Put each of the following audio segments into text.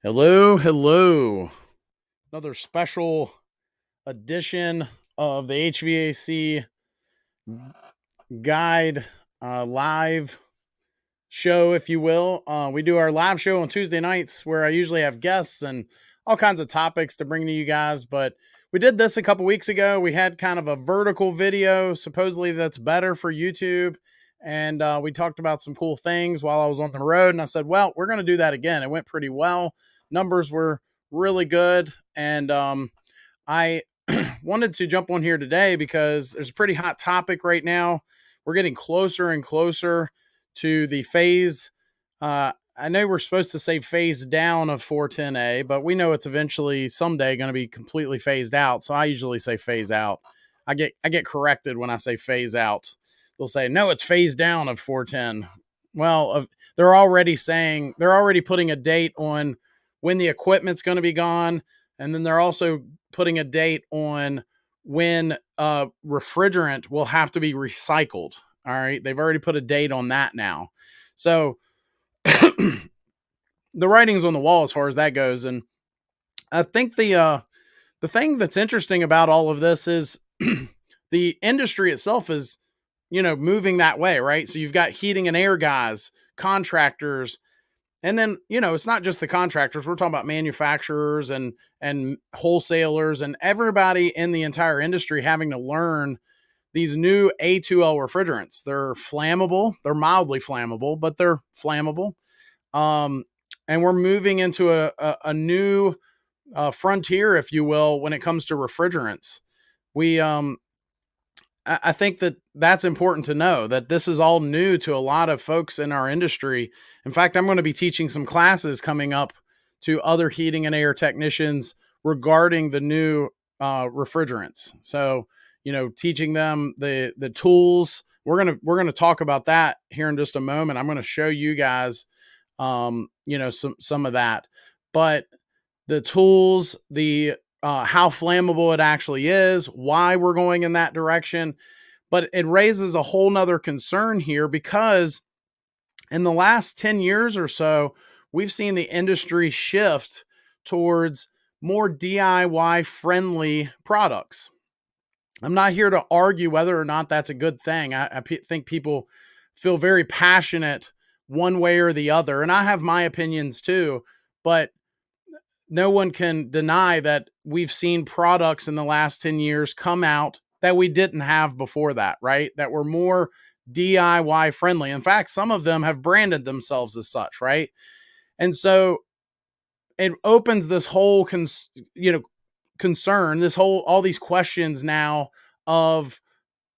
Hello, hello. Another special edition of the HVAC guide live show, if you will. We do our live show on Tuesday nights where I usually have guests and all kinds of topics to bring to you guys. But we did this a couple weeks ago. We had kind of a vertical video, supposedly that's better for YouTube. And we talked about some cool things while I was on the road. And I said, well, we're going to do that again. It went pretty well. Numbers were really good. And I wanted to jump on here today because there's a pretty hot topic right now. We're getting closer and closer to the phase. I know we're supposed to say phase down of 410A, but we know it's eventually someday going to be completely phased out. So I usually say phase out. I get corrected when I say phase out. They'll say, no, it's phase down of 410. Well, they're already putting a date on when the equipment's going to be gone. And then they're also putting a date on when refrigerant will have to be recycled. All right. They've already put a date on that now. So the writing's on the wall as far as that goes. And I think the thing that's interesting about all of this is the industry itself is, moving that way, right? So you've got heating and air guys, contractors, and then, it's not just the contractors. We're talking about manufacturers and wholesalers and everybody in the entire industry having to learn these new A2L refrigerants. They're flammable. They're mildly flammable, but they're flammable. And we're moving into a new frontier, if you will, when it comes to refrigerants. I think that that's important to know, that this is all new to a lot of folks in our industry. In fact, I'm going to be teaching some classes coming up to other heating and air technicians regarding the new refrigerants. So, teaching them the tools. We're gonna talk about that here in just a moment. I'm going to show you guys, some of that, but the tools, the how flammable it actually is, why we're going in that direction. But it raises a whole nother concern here because in the last 10 years or so, we've seen the industry shift towards more DIY friendly products. I'm not here to argue whether or not that's a good thing. I think people feel very passionate one way or the other. And I have my opinions too, but no one can deny that we've seen products in the last 10 years come out that we didn't have before that, right? That were more DIY friendly. In fact, some of them have branded themselves as such, right? And so it opens this whole concern, all these questions now of,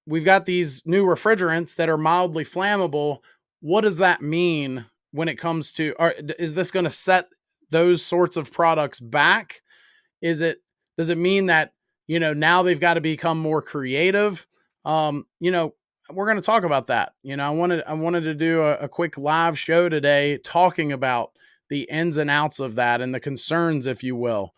we've got these new refrigerants that are mildly flammable. What does that mean when it comes to, is this going to set those sorts of products back? Does it mean that, now they've got to become more creative? We're going to talk about that. I wanted to do a quick live show today talking about the ins and outs of that and the concerns, if you will.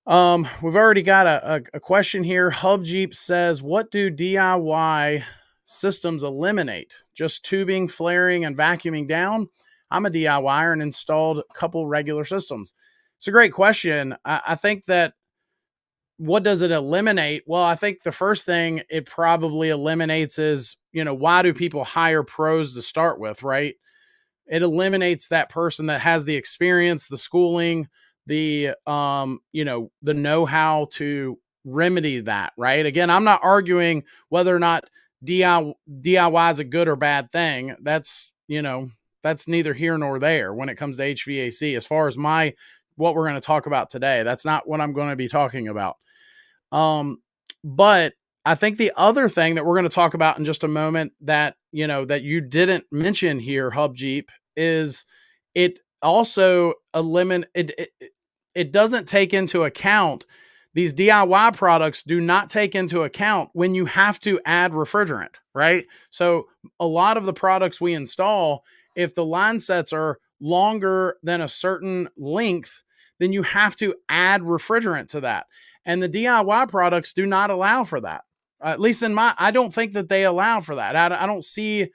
We've already got a question here. Hub Jeep says, what do DIY systems eliminate? Just tubing, flaring, and vacuuming down? I'm a DIYer and installed a couple regular systems. It's a great question. I think that, what does it eliminate? Well, I think the first thing it probably eliminates is, why do people hire pros to start with, right? It eliminates that person that has the experience, the schooling, the know-how to remedy that, right? Again, I'm not arguing whether or not DIY is a good or bad thing. That's neither here nor there when it comes to HVAC. As far as what we're going to talk about today, that's not what I'm going to be talking about. But I think the other thing that we're going to talk about in just a moment that you didn't mention here, Hub Jeep, is it also it doesn't take into account, these DIY products do not take into account when you have to add refrigerant, right? So a lot of the products we install, if the line sets are longer than a certain length, then you have to add refrigerant to that. And the DIY products do not allow for that. At least I don't think that they allow for that. I don't see,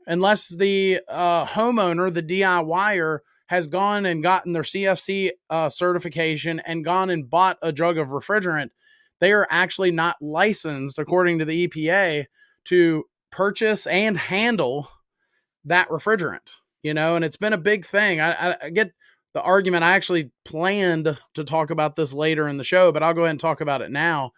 unless the homeowner, the DIYer, has gone and gotten their CFC certification and gone and bought a jug of refrigerant, they are actually not licensed, according to the EPA, to purchase and handle that refrigerant, and it's been a big thing. I get the argument. I actually planned to talk about this later in the show, but I'll go ahead and talk about it now.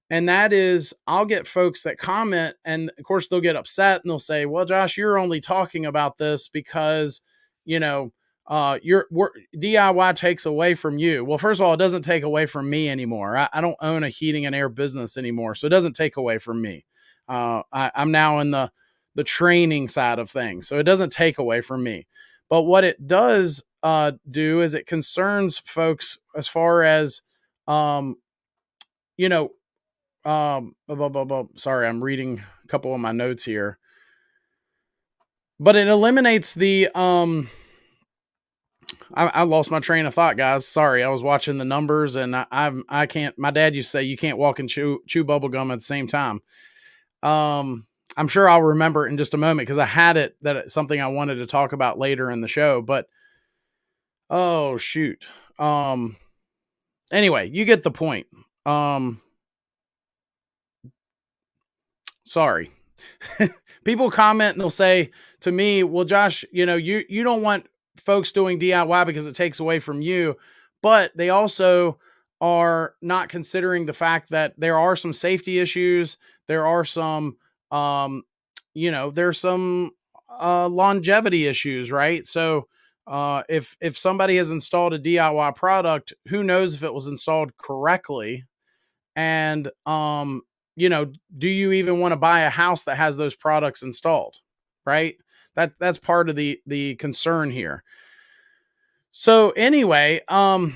And that is, I'll get folks that comment, and of course they'll get upset and they'll say, well, Josh, you're only talking about this because, your DIY takes away from you. Well, first of all, it doesn't take away from me anymore. I don't own a heating and air business anymore. So it doesn't take away from me. I'm now in the training side of things. So it doesn't take away from me. But what it does do is it concerns folks as far as, you know, sorry, I'm reading a couple of my notes here. But it eliminates the I lost my train of thought, guys. Sorry, I was watching the numbers, and I can't. My dad used to say you can't walk and chew bubble gum at the same time. I'm sure I'll remember it in just a moment because I had it that it's something I wanted to talk about later in the show. But oh shoot. Anyway, you get the point. Sorry. People comment and they'll say to me, well, Josh, you don't want folks doing DIY because it takes away from you, but they also are not considering the fact that there are some safety issues. There are some, there's some longevity issues, right? So if somebody has installed a DIY product, who knows if it was installed correctly? And do you even want to buy a house that has those products installed? Right? That's part of the concern here. So anyway, I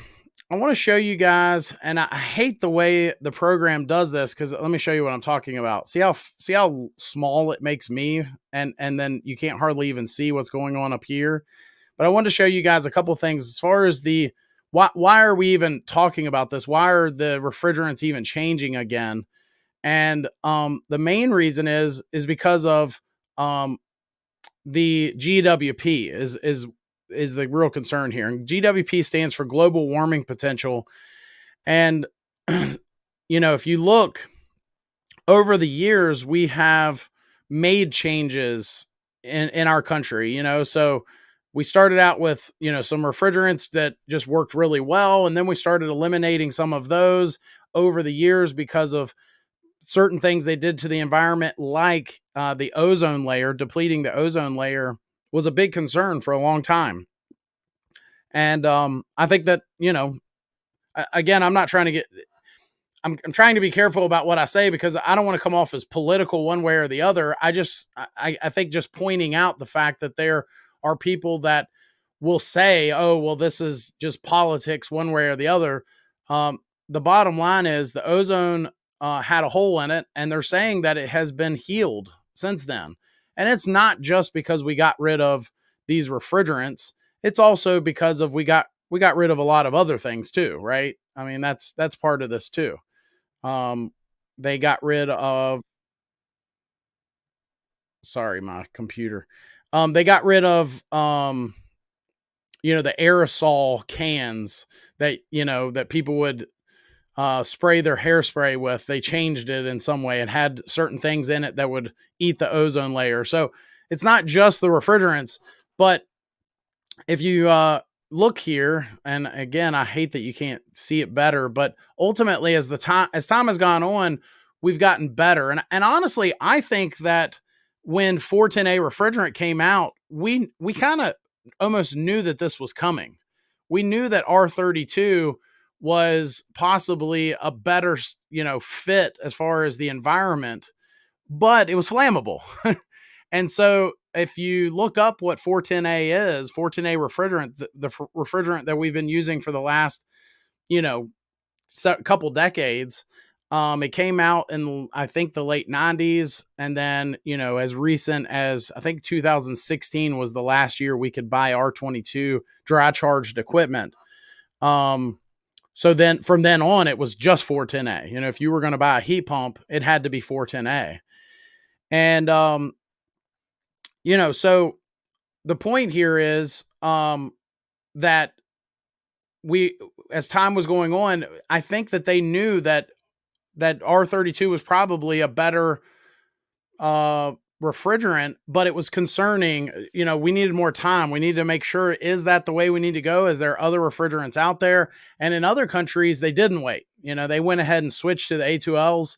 want to show you guys, and I hate the way the program does this because let me show you what I'm talking about. See how small it makes me, and then you can't hardly even see what's going on up here. But I wanted to show you guys a couple things as far as the why are we even talking about this? Why are the refrigerants even changing again? And the main reason is because of the GWP is the real concern here. And GWP stands for global warming potential. And if you look over the years, we have made changes in our country. So we started out with, some refrigerants that just worked really well. And then we started eliminating some of those over the years because of certain things they did to the environment, like the ozone layer. Depleting the ozone layer was a big concern for a long time. And I think that, again, I'm not trying to get, I'm trying to be careful about what I say because I don't want to come off as political one way or the other. I think just pointing out the fact that there are people that will say, oh, well, this is just politics one way or the other. The bottom line is the ozone had a hole in it, and they're saying that it has been healed since then. And it's not just because we got rid of these refrigerants. It's also because of we got rid of a lot of other things too, right? I mean, that's part of this too. They got rid of, sorry, my computer. They got rid of, the aerosol cans that, that people would spray their hairspray with. They changed it in some way and had certain things in it that would eat the ozone layer. So it's not just the refrigerants, but if you look here, and again, I hate that you can't see it better, but ultimately as time has gone on, we've gotten better. And honestly, I think that when 410A refrigerant came out, we kind of almost knew that this was coming. We knew that R32 was possibly a better, fit as far as the environment, but it was flammable. And so if you look up what 410A is, 410A refrigerant, the refrigerant that we've been using for the last, couple decades, it came out in, I think, the late 90s. And then, as recent as I think 2016 was the last year we could buy R22 dry charged equipment. So then from then on, it was just 410A. If you were going to buy a heat pump, it had to be 410A. And, so the point here is, that as time was going on, I think that they knew that R32 was probably a better refrigerant, but it was concerning. We needed more time. We needed to make sure, is that the way we need to go? Is there other refrigerants out there? And in other countries, they didn't wait. They went ahead and switched to the A2Ls,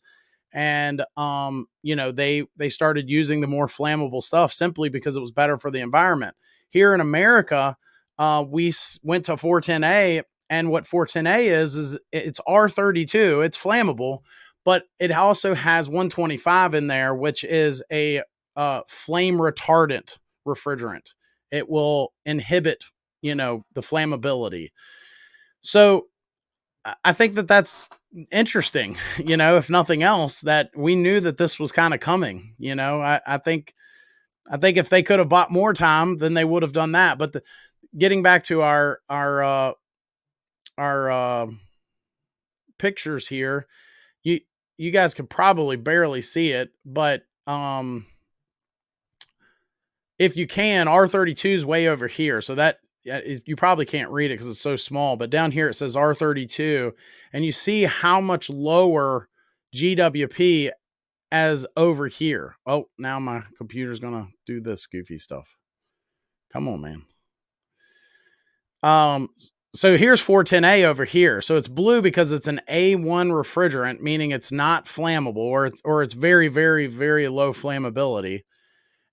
and they started using the more flammable stuff simply because it was better for the environment. Here in America, we went to 410A, and what 410A is it's R32. It's flammable, but it also has 125 in there, which is a flame retardant refrigerant. It will inhibit, the flammability. So I think that that's interesting, if nothing else, that we knew that this was kind of coming. I think if they could have bought more time, then they would have done that. But getting back to our pictures here, you guys could probably barely see it, but if you can, R32 is way over here. So that you probably can't read it because it's so small, but down here it says R32, and you see how much lower GWP as over here. Oh, now my computer's going to do this goofy stuff. Come on, man. So here's 410A over here. So it's blue because it's an A1 refrigerant, meaning it's not flammable, or it's very, very, very low flammability.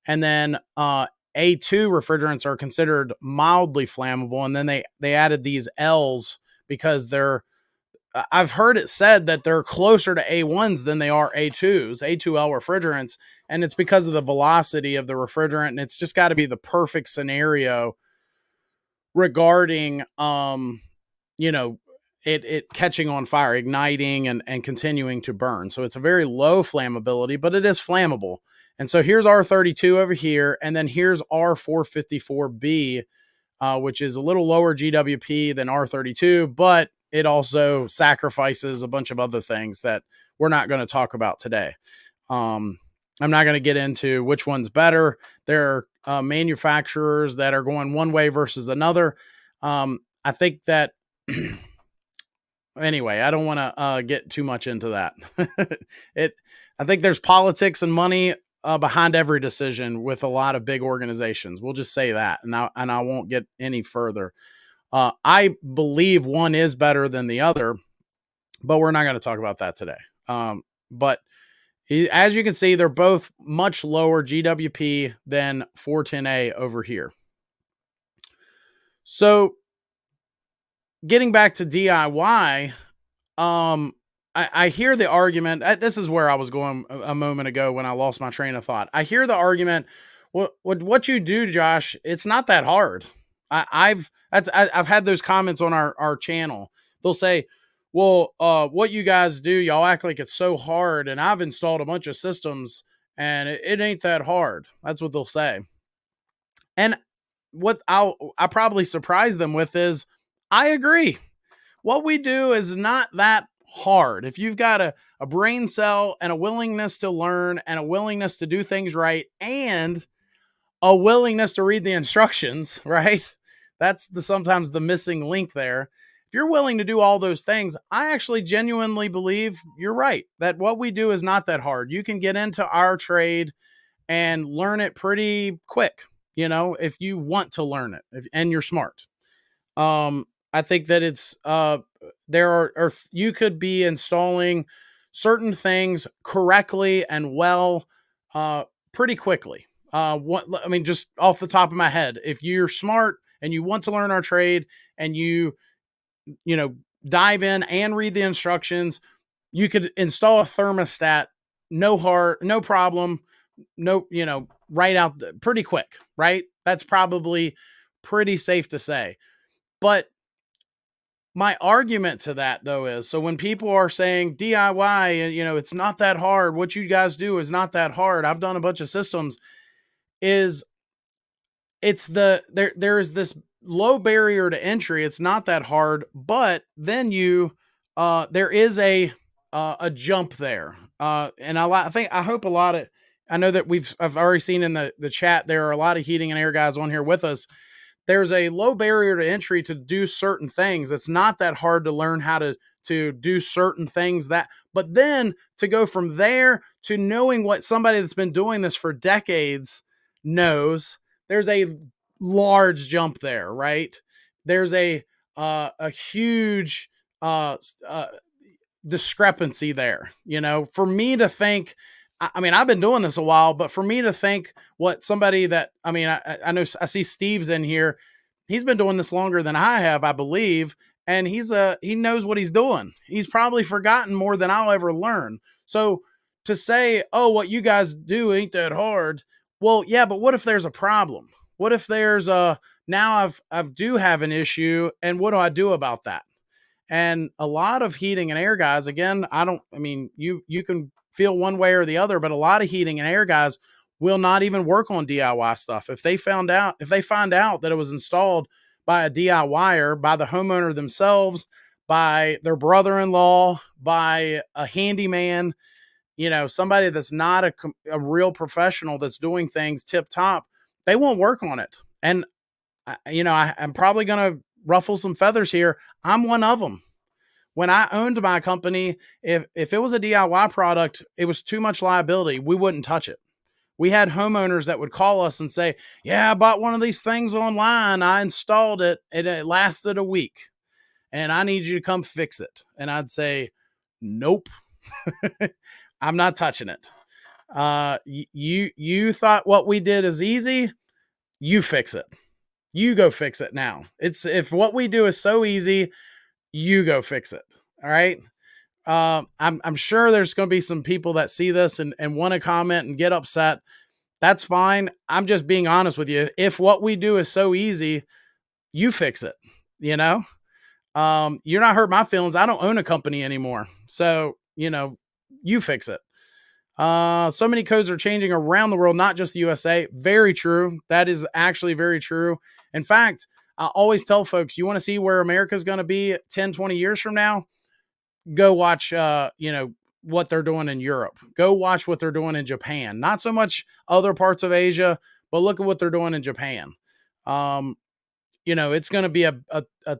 And then A2 refrigerants are considered mildly flammable. And then they added these L's because I've heard it said that they're closer to A1s than they are A2s, A2L refrigerants. And it's because of the velocity of the refrigerant. And it's just got to be the perfect scenario regarding, it catching on fire, igniting and continuing to burn. So it's a very low flammability, but it is flammable. And so here's R32 over here. And then here's R454B, which is a little lower GWP than R32, but it also sacrifices a bunch of other things that we're not going to talk about today. I'm not going to get into which one's better. There are manufacturers that are going one way versus another. I think that anyway, I don't want to get too much into that. I think there's politics and money behind every decision with a lot of big organizations. We'll just say that, and I won't get any further. I believe one is better than the other, but we're not going to talk about that today. But as you can see, they're both much lower GWP than 410A over here. So getting back to DIY, I hear the argument. This is where I was going a moment ago when I lost my train of thought. I hear the argument, what you do, Josh, it's not that hard. I've had those comments on our channel. They'll say, well, what you guys do, y'all act like it's so hard, and I've installed a bunch of systems and it ain't that hard. That's what they'll say. And what I probably surprise them with is, I agree. What we do is not that hard. If you've got a brain cell and a willingness to learn and a willingness to do things right and a willingness to read the instructions, right? That's sometimes the missing link there. If you're willing to do all those things, I actually genuinely believe you're right, that what we do is not that hard. You can get into our trade and learn it pretty quick, if you want to learn it and you're smart. I think that it's, you could be installing certain things correctly and well, pretty quickly. Just off the top of my head, if you're smart and you want to learn our trade and you dive in and read the instructions, you could install a thermostat, no problem, right out pretty quick, right? That's probably pretty safe to say. But my argument to that, though, is, so when people are saying DIY, it's not that hard, what you guys do is not that hard, I've done a bunch of systems, there is this low barrier to entry. It's not that hard, but then there is a jump there. And I hope I know that I've already seen in the chat, there are a lot of heating and air guys on here with us there's a low barrier to entry to do certain things. It's not that hard to learn how to do certain things but then to go from there to knowing what somebody that's been doing this for decades knows, there's a large jump there, right? There's a huge discrepancy there. For me to think, I mean, I've been doing this a while, but for me to think what somebody that, I mean, I know I see Steve's in here. He's been doing this longer than I have, I believe. And he knows what he's doing. He's probably forgotten more than I'll ever learn. So to say, oh, what you guys do ain't that hard. Well, yeah, but what if there's a problem? What if there's now I do have an issue, and what do I do about that? And a lot of heating and air guys, again, you can feel one way or the other, but a lot of heating and air guys will not even work on DIY stuff. If they find out that it was installed by a DIYer, by the homeowner themselves, by their brother-in-law, by a handyman, somebody that's not a real professional that's doing things tip top, they won't work on it. And I'm probably going to ruffle some feathers here. I'm one of them. When I owned my company, if it was a DIY product, it was too much liability. We wouldn't touch it. We had homeowners that would call us and say, yeah, I bought one of these things online. I installed it and it lasted a week and I need you to come fix it. And I'd say, nope, I'm not touching it. You thought what we did is easy. You fix it. You go fix it now. If what we do is so easy, you go fix it. All right. I'm sure there's going to be some people that see this and want to comment and get upset. That's fine. I'm just being honest with you. If what we do is so easy, you fix it. You're not hurting my feelings. I don't own a company anymore. So, you fix it. So many codes are changing around the world, not just the USA. Very true. That is actually very true. In fact, I always tell folks, you want to see where America's going to be 10, 20 years from now? Go watch, what they're doing in Europe. Go watch what they're doing in Japan. Not so much other parts of Asia, but look at what they're doing in Japan. It's going to be a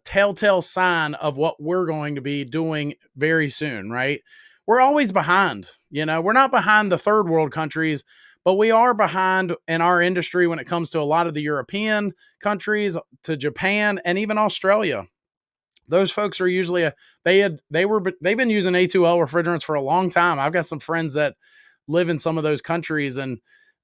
telltale sign of what we're going to be doing very soon, right? We're always behind. We're not behind the third world countries, but we are behind in our industry when it comes to a lot of the European countries, to Japan, and even Australia. Those folks are usually they've been using A2L refrigerants for a long time. I've got some friends that live in some of those countries, and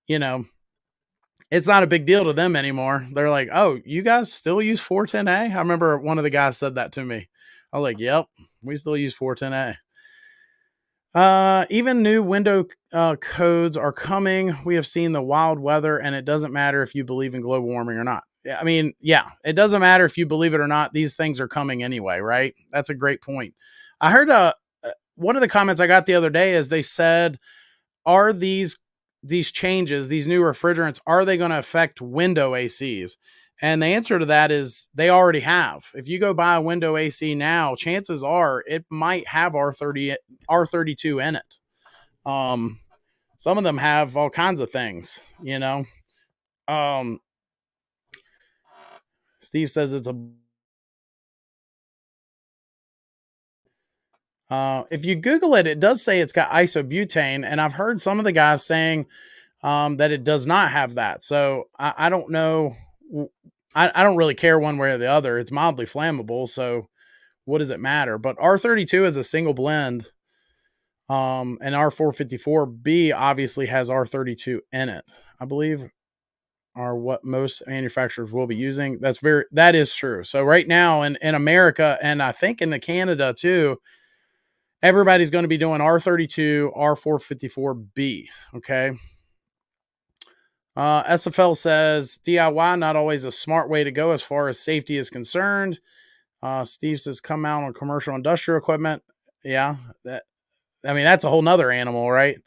it's not a big deal to them anymore. They're like, "Oh, you guys still use 410A?" I remember one of the guys said that to me. I was like, "Yep, we still use 410A." Even new window codes are coming. We have seen the wild weather, and it doesn't matter if you believe in global warming or not. It doesn't matter if you believe it or not. These things are coming anyway, right? That's a great point. I heard one of the comments I got the other day is they said, are these changes, these new refrigerants, are they going to affect window ACs? And the answer to that is they already have. If you go buy a window AC now, chances are it might have R32 in it. Some of them have all kinds of things, Steve says it's if you Google it, it does say it's got isobutane, and I've heard some of the guys saying that it does not have that. So I don't know. I don't really care one way or the other. It's mildly flammable, so what does it matter? But R32 is a single blend, and R454B obviously has R32 in it, I believe, are what most manufacturers will be using. That is true. So right now in America, and I think in Canada too, everybody's going to be doing R32, R454B. Okay. SFL says DIY, not always a smart way to go as far as safety is concerned. Steve says come out on commercial industrial equipment. Yeah. That's a whole nother animal, right?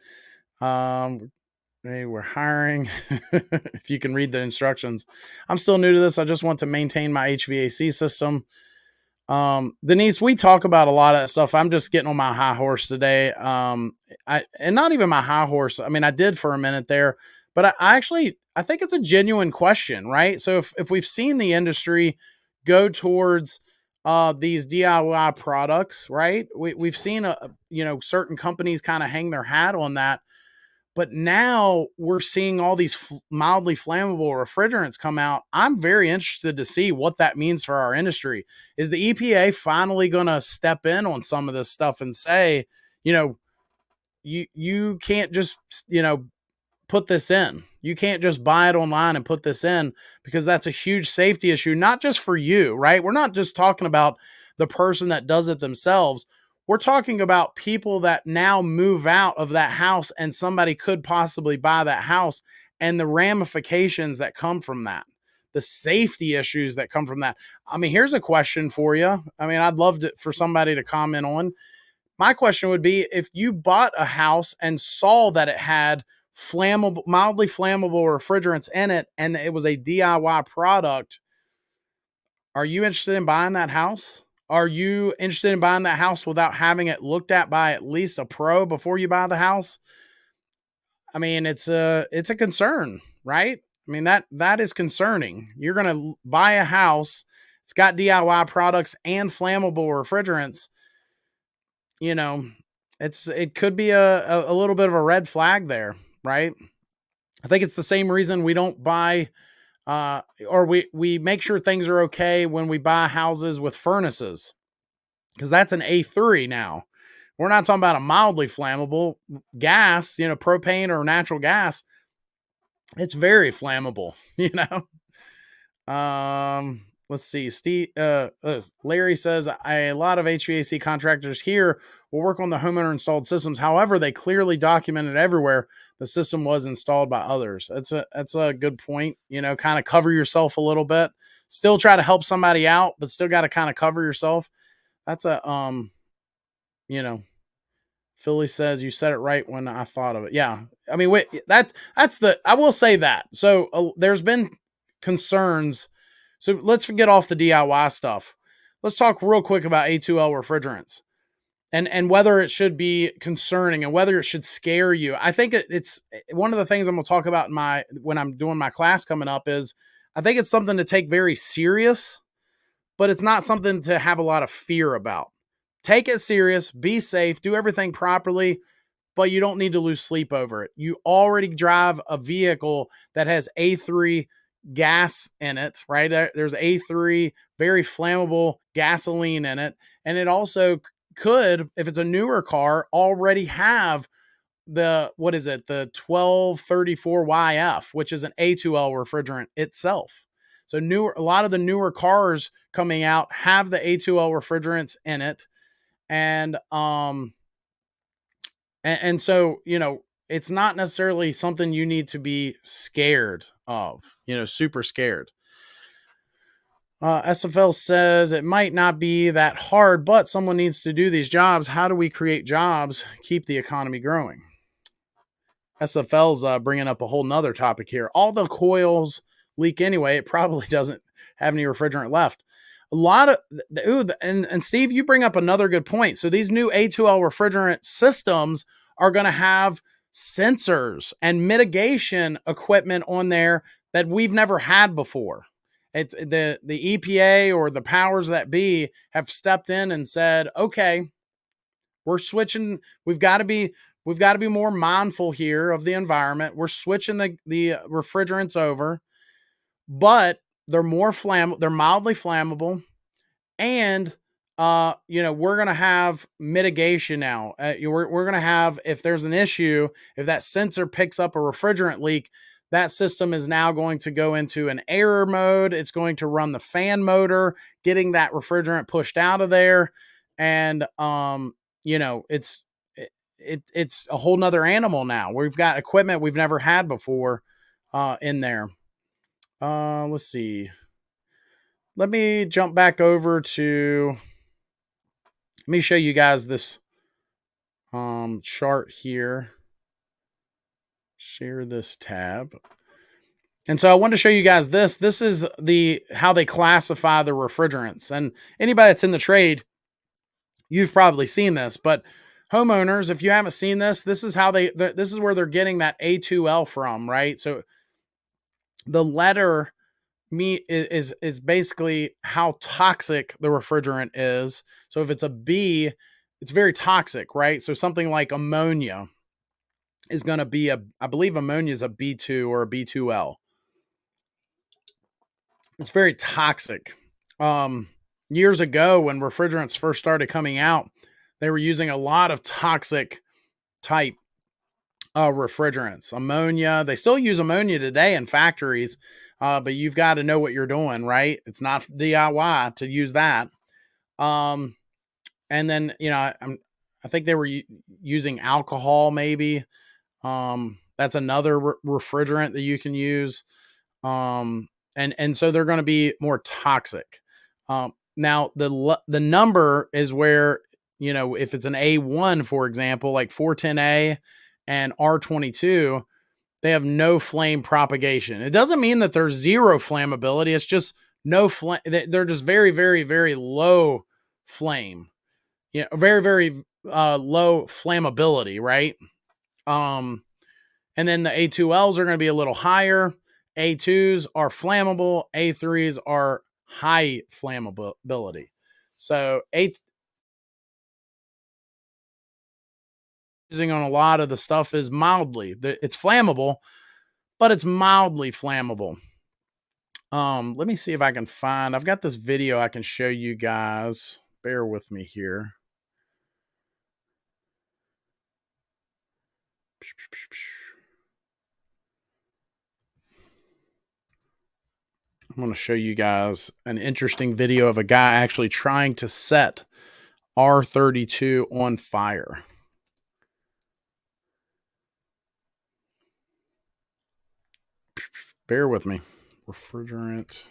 Hey, we're hiring. If you can read the instructions. I'm still new to this. I just want to maintain my HVAC system. Denise, we talk about a lot of that stuff. I'm just getting on my high horse today. And not even my high horse. I did for a minute there, but I think it's a genuine question, right? So if we've seen the industry go towards these DIY products, right? We've seen certain companies kind of hang their hat on that, but now we're seeing all these mildly flammable refrigerants come out. I'm very interested to see what that means for our industry. Is the EPA finally going to step in on some of this stuff and say, you know, you can't just, put this in. You can't just buy it online and put this in, because that's a huge safety issue, not just for you, right? We're not just talking about the person that does it themselves. We're talking about people that now move out of that house and somebody could possibly buy that house, and the ramifications that come from that, the safety issues that come from that. I mean, here's a question for you. I mean, I'd love for somebody to comment on. My question would be, if you bought a house and saw that it had mildly flammable refrigerants in it, and it was a DIY product, are you interested in buying that house? Are you interested in buying that house without having it looked at by at least a pro before you buy the house? I mean, it's a concern, right? I mean, that is concerning. You're going to buy a house, it's got DIY products and flammable refrigerants. It could be a little bit of a red flag there, right? I think it's the same reason we don't buy or we make sure things are okay when we buy houses with furnaces, because that's an A3 now. We're not talking about a mildly flammable gas, propane or natural gas. It's very flammable, Let's see. Larry says a lot of HVAC contractors here will work on the homeowner installed systems. However, they clearly documented everywhere the system was installed by others. That's a good point. Kind of cover yourself a little bit. Still try to help somebody out, but still got to kind of cover yourself. That's Philly says you said it right when I thought of it. Yeah, I mean, I will say that. So there's been concerns. So let's get off the DIY stuff. Let's talk real quick about A2L refrigerants and whether it should be concerning and whether it should scare you. I think it's one of the things I'm going to talk about when I'm doing my class coming up. Is I think it's something to take very serious, but it's not something to have a lot of fear about. Take it serious, be safe, do everything properly, but you don't need to lose sleep over it. You already drive a vehicle that has A3 gas in it, right? There's A3, very flammable gasoline in it. And it also could, if it's a newer car, already have the 1234YF, which is an A2L refrigerant itself. So a lot of the newer cars coming out have the A2L refrigerants in it. And so, it's not necessarily something you need to be scared of, super scared. SFL says it might not be that hard, but someone needs to do these jobs. How do we create jobs, keep the economy growing? SFL's bringing up a whole nother topic here. All the coils leak anyway. It probably doesn't have any refrigerant left. A lot of, and Steve, you bring up another good point. So these new A2L refrigerant systems are going to have sensors and mitigation equipment on there that we've never had before. It's the EPA or the powers that be have stepped in and said, okay, we're switching. We've got to be more mindful here of the environment. We're switching the refrigerants over, but they're they're mildly flammable, and we're going to have mitigation now. We're going to have, if there's an issue, if that sensor picks up a refrigerant leak, that system is now going to go into an error mode. It's going to run the fan motor, getting that refrigerant pushed out of there. And it's a whole nother animal now. We've got equipment we've never had before in there. Let's see. Let me jump back over to, let me show you guys this chart here. Share this tab. And so I wanted to show you guys this. This is how they classify the refrigerants. And anybody that's in the trade, you've probably seen this, but homeowners, if you haven't seen this, this is how this is where they're getting that A2L from, right? So the letter is basically how toxic the refrigerant is. So if it's a B, it's very toxic, right? So something like ammonia is going to be I believe ammonia is a B2 or a B2L. It's very toxic. Years ago, when refrigerants first started coming out, they were using a lot of toxic type refrigerants, ammonia. They still use ammonia today in factories, but you've got to know what you're doing, right? It's not DIY to use that. And then, I think they were using alcohol, maybe. That's another refrigerant that you can use. And so they're going to be more toxic. Now the number is where, if it's an A1, for example, like 410A and R22, they have no flame propagation. It doesn't mean that there's zero flammability. It's just no flame. They're just very, very, very low flame. Very, very low flammability, right? And then the A2Ls are going to be a little higher. A2s are flammable. A3s are high flammability. So using on a lot of the stuff is mildly. It's flammable, but it's mildly flammable. Let me see if I can find. I've got this video I can show you guys. Bear with me here. I'm going to show you guys an interesting video of a guy actually trying to set R32 on fire. Bear with me. Refrigerant.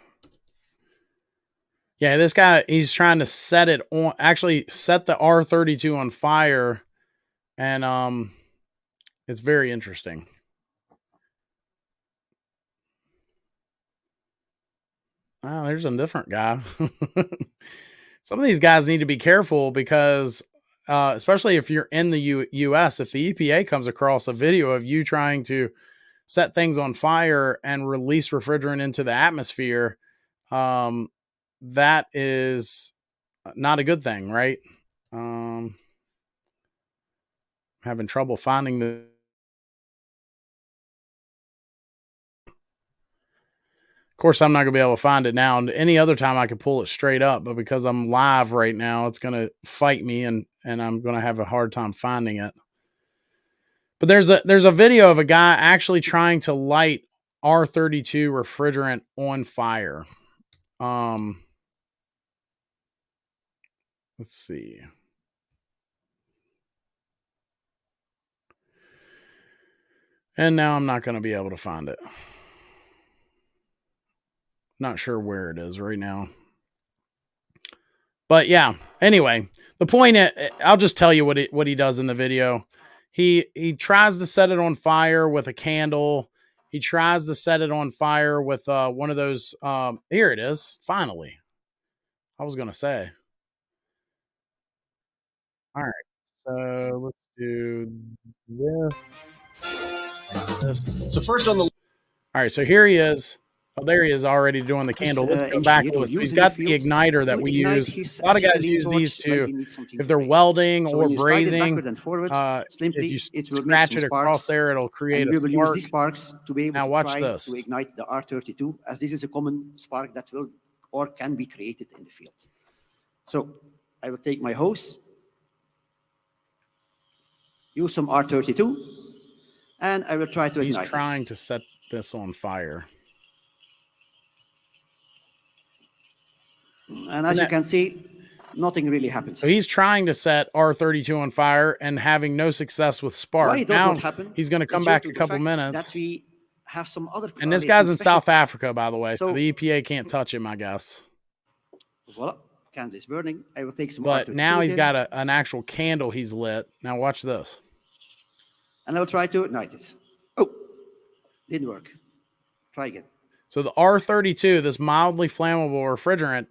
Yeah, this guy, he's trying to set it on, actually set the R32 on fire. And it's very interesting. Oh, there's a different guy. Some of these guys need to be careful because, especially if you're in the U.S., if the EPA comes across a video of you trying to set things on fire and release refrigerant into the atmosphere, that is not a good thing, right? Having trouble finding the. Of course, I'm not going to be able to find it now. And any other time I could pull it straight up, but because I'm live right now, it's going to fight me and I'm going to have a hard time finding it. But there's a video of a guy actually trying to light R32 refrigerant on fire. Let's see. And now I'm not going to be able to find it. Not sure where it is right now. But yeah, anyway, the point is, I'll just tell you what he does in the video. He tries to set it on fire with a candle. He tries to set it on fire with one of those. Here it is. Finally, I was going to say. All right, so let's do this. So first on the. All right, so here he is. Oh, there he is already doing the candle. Let's go back a little. So he's got the igniter that we use. A lot of guys use these to, if they're welding or brazing, if you scratch it across there, it'll create a spark. We will use these sparks to be able now to watch try this. to ignite the R32, as this is a common spark that will or can be created in the field. So I will take my hose, use some R32, and I will try to ignite it. He's trying to set this on fire. And as you can see, nothing really happens. So he's trying to set R32 on fire and having no success with spark. Why it does not happen? He's going to come back a couple minutes. That we have some other. And this guy's in South Africa, by the way, so the EPA can't touch him, I guess. Voila, candle is burning. I will take some. But now he's got an actual candle he's lit. Now watch this. And I'll try to ignite it. Oh, didn't work. Try again. So the R32, this mildly flammable refrigerant.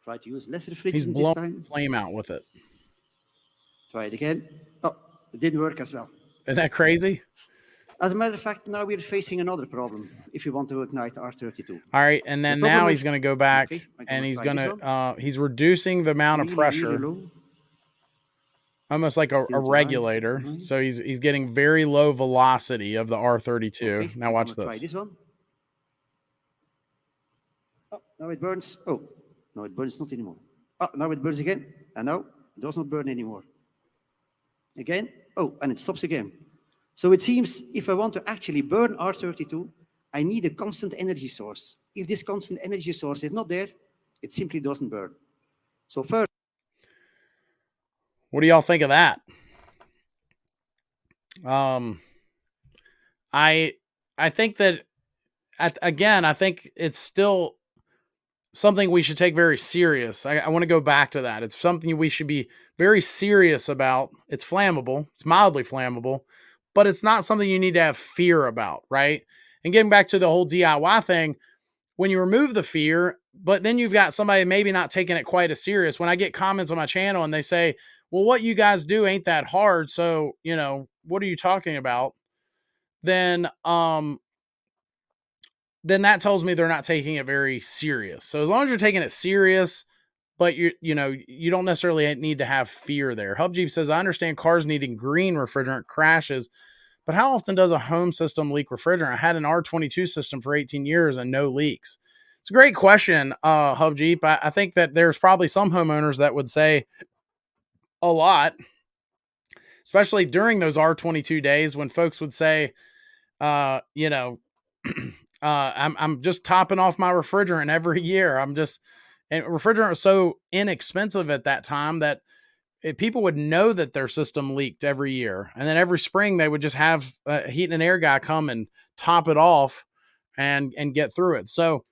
Try to use less refrigerant He's blowing this time. Flame out with it. Try it again. Oh, it didn't work as well. Isn't that crazy? As a matter of fact, now we're facing another problem if you want to ignite R32. All right, and then now he's going to go back and he's going to he's reducing the amount of pressure, really almost like a regulator. So he's getting very low velocity of the R32. Okay, now watch this. Try this one. Oh, now it burns. Oh, no, it burns not anymore. Oh, now it burns again, and now it does not burn anymore. Again. Oh, and it stops again. So it seems if I want to actually burn R32, I need a constant energy source. If this constant energy source is not there, it simply doesn't burn. So first, what do y'all think of that? I think that again, I think it's still something we should take very serious. I want to go back to that. It's something we should be very serious about. It's flammable. It's mildly flammable, but it's not something you need to have fear about, right? And getting back to the whole DIY thing, when you remove the fear, but then you've got somebody maybe not taking it quite as serious. When I get comments on my channel and they say, well, what you guys do ain't that hard. So, you know, what are you talking about? Then that tells me they're not taking it very serious. So as long as you're taking it serious, but you don't necessarily need to have fear there. Hub Jeep says, I understand cars needing green refrigerant crashes, but how often does a home system leak refrigerant? I had an R22 system for 18 years and no leaks. It's a great question, Hub Jeep. I think that there's probably some homeowners that would say a lot, especially during those R22 days when folks would say, I'm just topping off my refrigerant every year. And refrigerant was so inexpensive at that time that people would know that their system leaked every year. And then every spring they would just have a heat and air guy come and top it off and get through it. So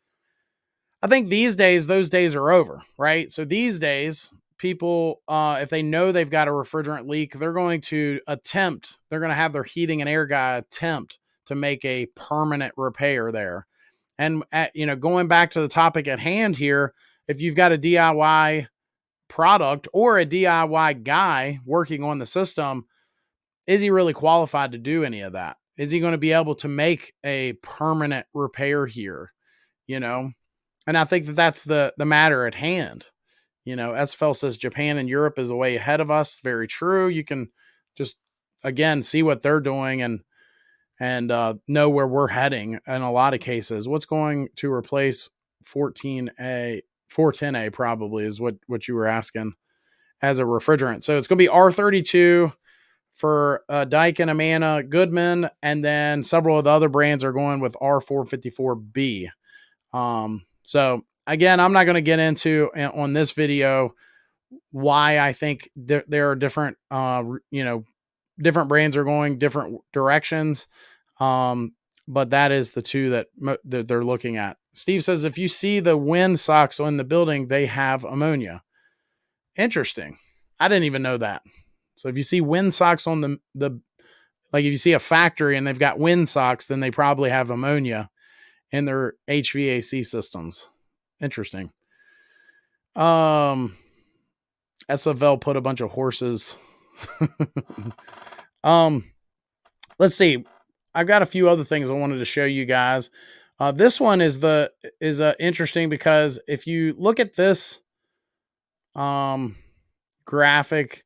I think these days, those days are over, right? So these days, people, if they know they've got a refrigerant leak, they're going to have their heating and air guy attempt to make a permanent repair there. And going back to the topic at hand here, if you've got a DIY product or a DIY guy working on the system, is he really qualified to do any of that? Is he going to be able to make a permanent repair here? And I think that that's the matter at hand. SFL says Japan and Europe is way ahead of us. Very true. You can just, again, see what they're doing and know where we're heading in a lot of cases. What's going to replace 410A probably is what you were asking as a refrigerant. So it's going to be R32 for Daikin, Amana, Goodman, and then several of the other brands are going with R454B. So again, I'm not going to get into on this video why I think there are different, different brands are going different directions. But that is the two that they're looking at. Steve says, if you see the wind socks in the building, they have ammonia. Interesting. I didn't even know that. So if you see wind socks on like if you see a factory and they've got wind socks, then they probably have ammonia in their HVAC systems. Interesting. SFL put a bunch of horses. Let's see. I've got a few other things I wanted to show you guys. This one is interesting because if you look at this graphic,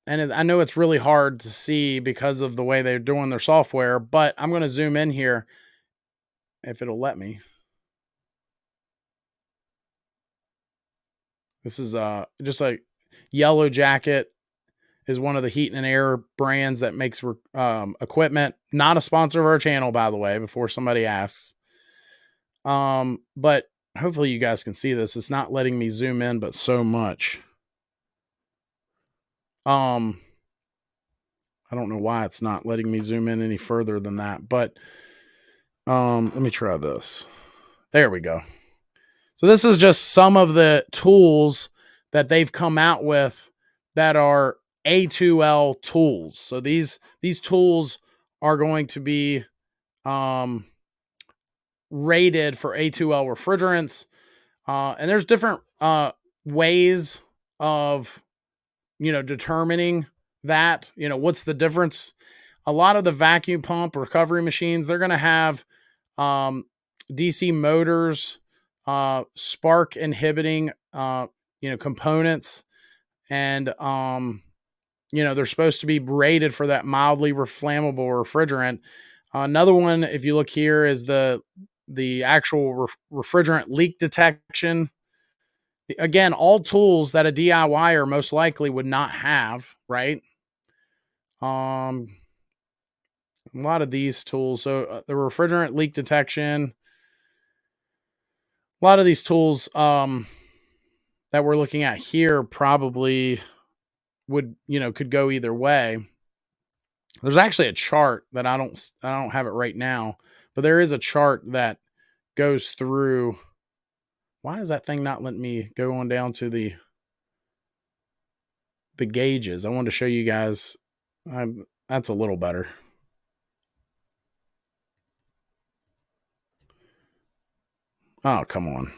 and I know it's really hard to see because of the way they're doing their software, but I'm going to zoom in here if it'll let me. This is just a Yellow Jacket is one of the heat and air brands that makes equipment. Not a sponsor of our channel, by the way, before somebody asks. But hopefully you guys can see this. It's not letting me zoom in, but so much. I don't know why it's not letting me zoom in any further than that, but let me try this. There we go. So this is just some of the tools that they've come out with that are A2L tools. So these tools are going to be rated for A2L refrigerants. And there's different ways of, determining that, what's the difference. a lot of the vacuum pump recovery machines, they're going to have DC motors, spark inhibiting, components, and they're supposed to be rated for that mildly flammable refrigerant. Another one, if you look here, is the actual refrigerant leak detection. Again, all tools that a DIYer most likely would not have, right? A lot of these tools. So the refrigerant leak detection, a lot of these tools that we're looking at here probably would, could go either way. There's actually a chart that I don't have it right now, but there is a chart that goes through. Why is that thing not letting me go on down to the gauges? I wanted to show you guys. That's a little better. Oh, come on.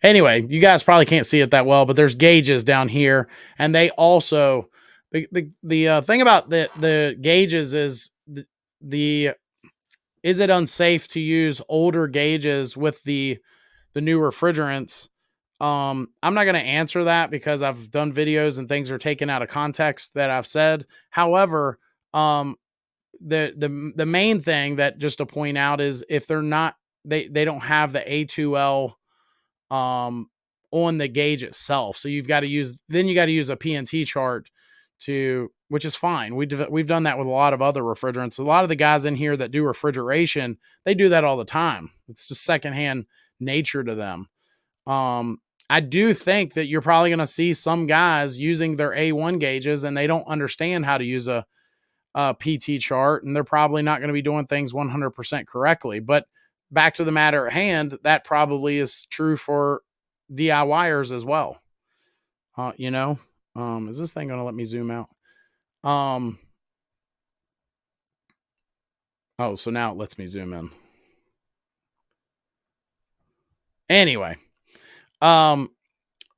Anyway, you guys probably can't see it that well, but there's gauges down here, and they also the thing about the gauges is the is it unsafe to use older gauges with the new refrigerants? I'm not going to answer that because I've done videos and things are taken out of context that I've said. However, the main thing that just to point out is if they're not, they don't have the A2L on the gauge itself. So you got to use a PNT chart which is fine. We've done that with a lot of other refrigerants. A lot of the guys in here that do refrigeration, they do that all the time. It's just secondhand nature to them. I do think that you're probably going to see some guys using their A1 gauges and they don't understand how to use a PT chart, and they're probably not going to be doing things 100% correctly. But back to the matter at hand, that probably is true for DIYers as well. Is this thing going to let me zoom out? So now it lets me zoom in. Anyway, but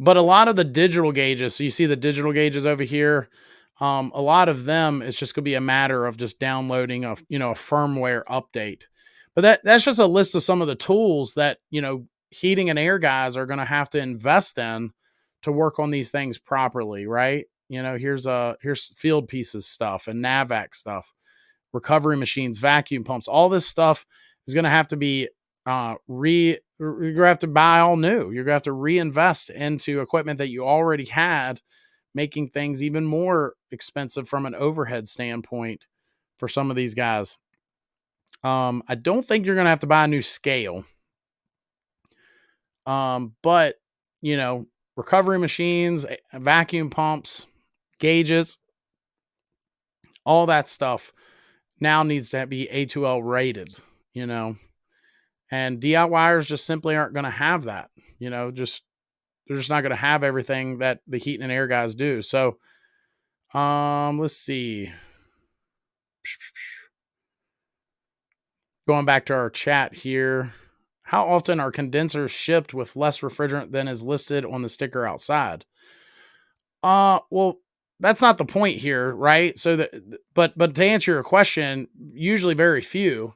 a lot of the digital gauges, so you see the digital gauges over here, a lot of them, it's just going to be a matter of just downloading a firmware update. But that's just a list of some of the tools that, heating and air guys are going to have to invest in to work on these things properly, right? Here's field pieces stuff and NAVAC stuff, recovery machines, vacuum pumps, all this stuff is going to have to be you're going to have to buy all new. You're going to have to reinvest into equipment that you already had, making things even more expensive from an overhead standpoint for some of these guys. I don't think you're going to have to buy a new scale. But recovery machines, vacuum pumps, gauges, all that stuff now needs to be A2L rated, and DIYers just simply aren't going to have that, they're just not going to have everything that the heat and air guys do. So, let's see. Going back to our chat here. How often are condensers shipped with less refrigerant than is listed on the sticker outside? Well, that's not the point here, right? So but to answer your question, usually very few.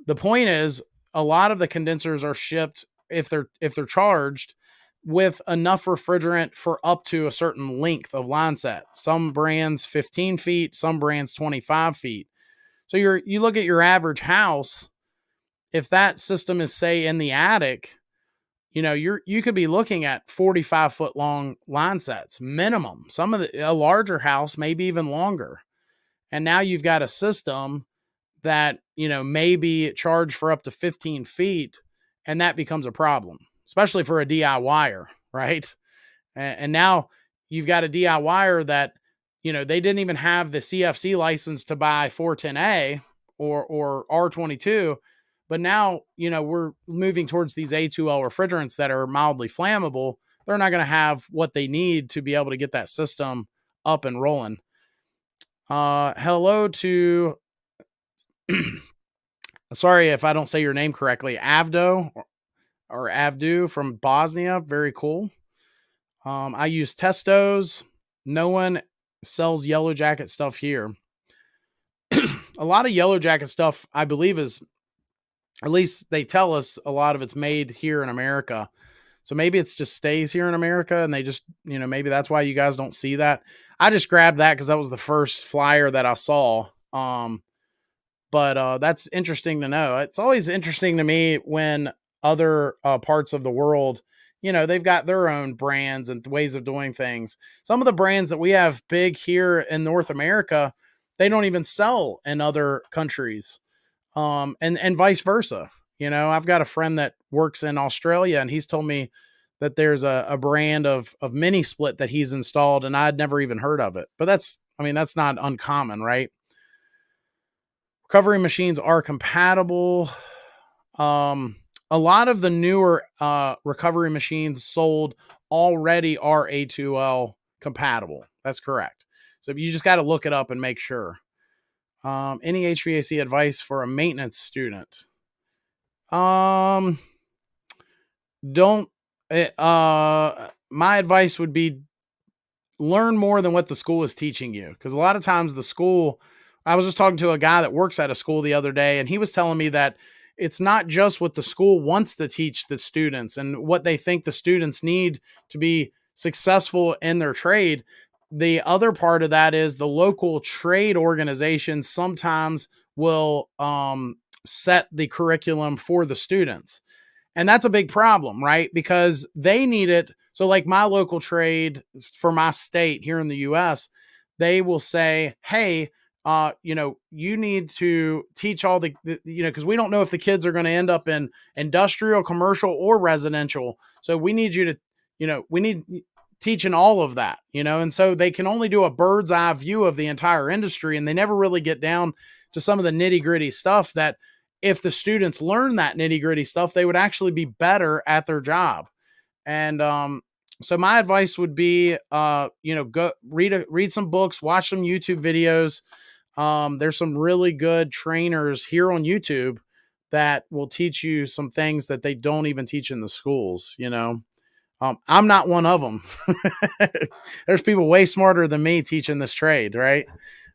The point is a lot of the condensers are shipped if they're charged with enough refrigerant for up to a certain length of line set. Some brands 15 feet, some brands 25 feet. So you look at your average house, if that system is, say, in the attic, you could be looking at 45-foot long line sets minimum. Some of a larger house, maybe even longer. And now you've got a system that, may be charged for up to 15 feet, and that becomes a problem, especially for a DIYer, right? And now you've got a DIYer that, they didn't even have the CFC license to buy 410A or R22. But now, we're moving towards these A2L refrigerants that are mildly flammable. They're not going to have what they need to be able to get that system up and rolling. Hello to, sorry if I don't say your name correctly, Avdo or Avdu from Bosnia. Very cool. I use Testos. No one sells Yellow Jacket stuff here. a lot of Yellow Jacket stuff, I believe, is, at least they tell us, a lot of it's made here in America. So maybe it's just stays here in America and they just, maybe that's why you guys don't see that. I just grabbed that because that was the first flyer that I saw. But that's interesting to know. It's always interesting to me when other parts of the world, they've got their own brands and ways of doing things. Some of the brands that we have big here in North America, they don't even sell in other countries, and vice versa. I've got a friend that works in Australia, and he's told me that there's a brand of mini split that he's installed, and I'd never even heard of it. But that's not uncommon, right? Recovery machines are compatible. A lot of the newer recovery machines sold already are A2L compatible. That's correct. So you just got to look it up and make sure. Any HVAC advice for a maintenance student? Don't. My advice would be learn more than what the school is teaching you, because a lot of times the school. I was just talking to a guy that works at a school the other day, and he was telling me that it's not just what the school wants to teach the students and what they think the students need to be successful in their trade. The other part of that is the local trade organizations sometimes will set the curriculum for the students. And that's a big problem, right? Because they need it. So like my local trade for my state here in the US, they will say, hey, you need to teach all the because we don't know if the kids are going to end up in industrial, commercial, or residential. So we need you to, we need teaching all of that, and so they can only do a bird's eye view of the entire industry. And they never really get down to some of the nitty gritty stuff that if the students learn that nitty gritty stuff, they would actually be better at their job. And, so my advice would be, go read some books, watch some YouTube videos. There's some really good trainers here on YouTube that will teach you some things that they don't even teach in the schools. I'm not one of them. There's people way smarter than me teaching this trade. Right.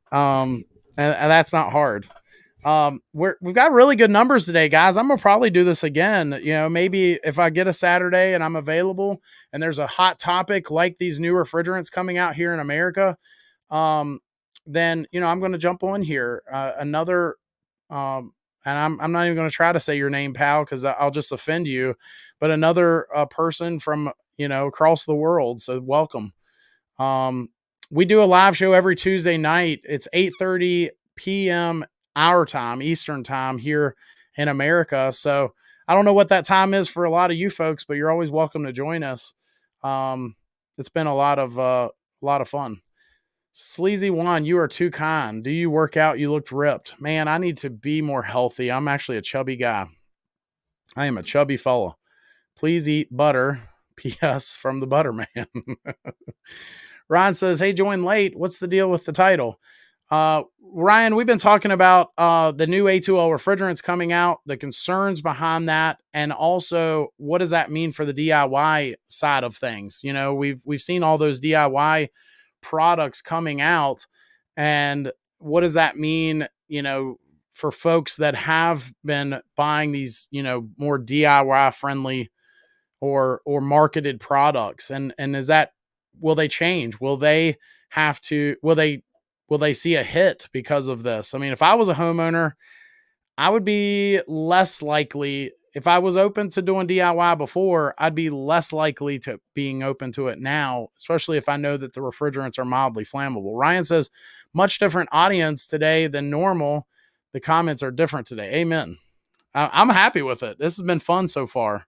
And that's not hard. We've got really good numbers today, guys. I'm gonna probably do this again. Maybe if I get a Saturday and I'm available and there's a hot topic like these new refrigerants coming out here in America, then I'm going to jump on here. Another, and I'm not even going to try to say your name, pal, because I'll just offend you. But another person from across the world. So welcome. We do a live show every Tuesday night. It's 8:30 p.m. our time, Eastern time here in America. So I don't know what that time is for a lot of you folks, but you're always welcome to join us. It's been a lot of fun. Sleazy One, you are too kind. Do you work out? You looked ripped. Man, I need to be more healthy. I'm actually a chubby guy. I am a chubby fella. Please eat butter. P.S. from the Butterman. Ron says, hey, join late. What's the deal with the title? Ryan, we've been talking about the new A2L refrigerants coming out, the concerns behind that, and also what does that mean for the DIY side of things? We've seen all those DIY products coming out, and what does that mean, for folks that have been buying these, more DIY friendly or marketed products, and is that, will they change? Will they see a hit because of this? I mean, if I was a homeowner, I would be less likely. If I was open to doing DIY before, I'd be less likely to being open to it now, especially if I know that the refrigerants are mildly flammable. Ryan says, much different audience today than normal. The comments are different today. Amen. I'm happy with it. This has been fun so far.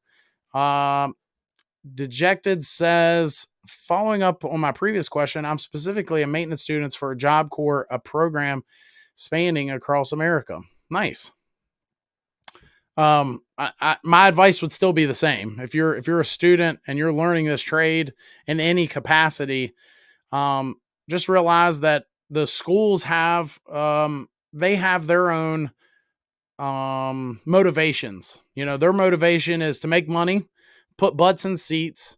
Dejected says, following up on my previous question, I'm specifically a maintenance student for a Job Corps, a program spanning across America. Nice. My advice would still be the same. If you're a student and you're learning this trade in any capacity, just realize that the schools have, they have their own, motivations. Their motivation is to make money, put butts in seats,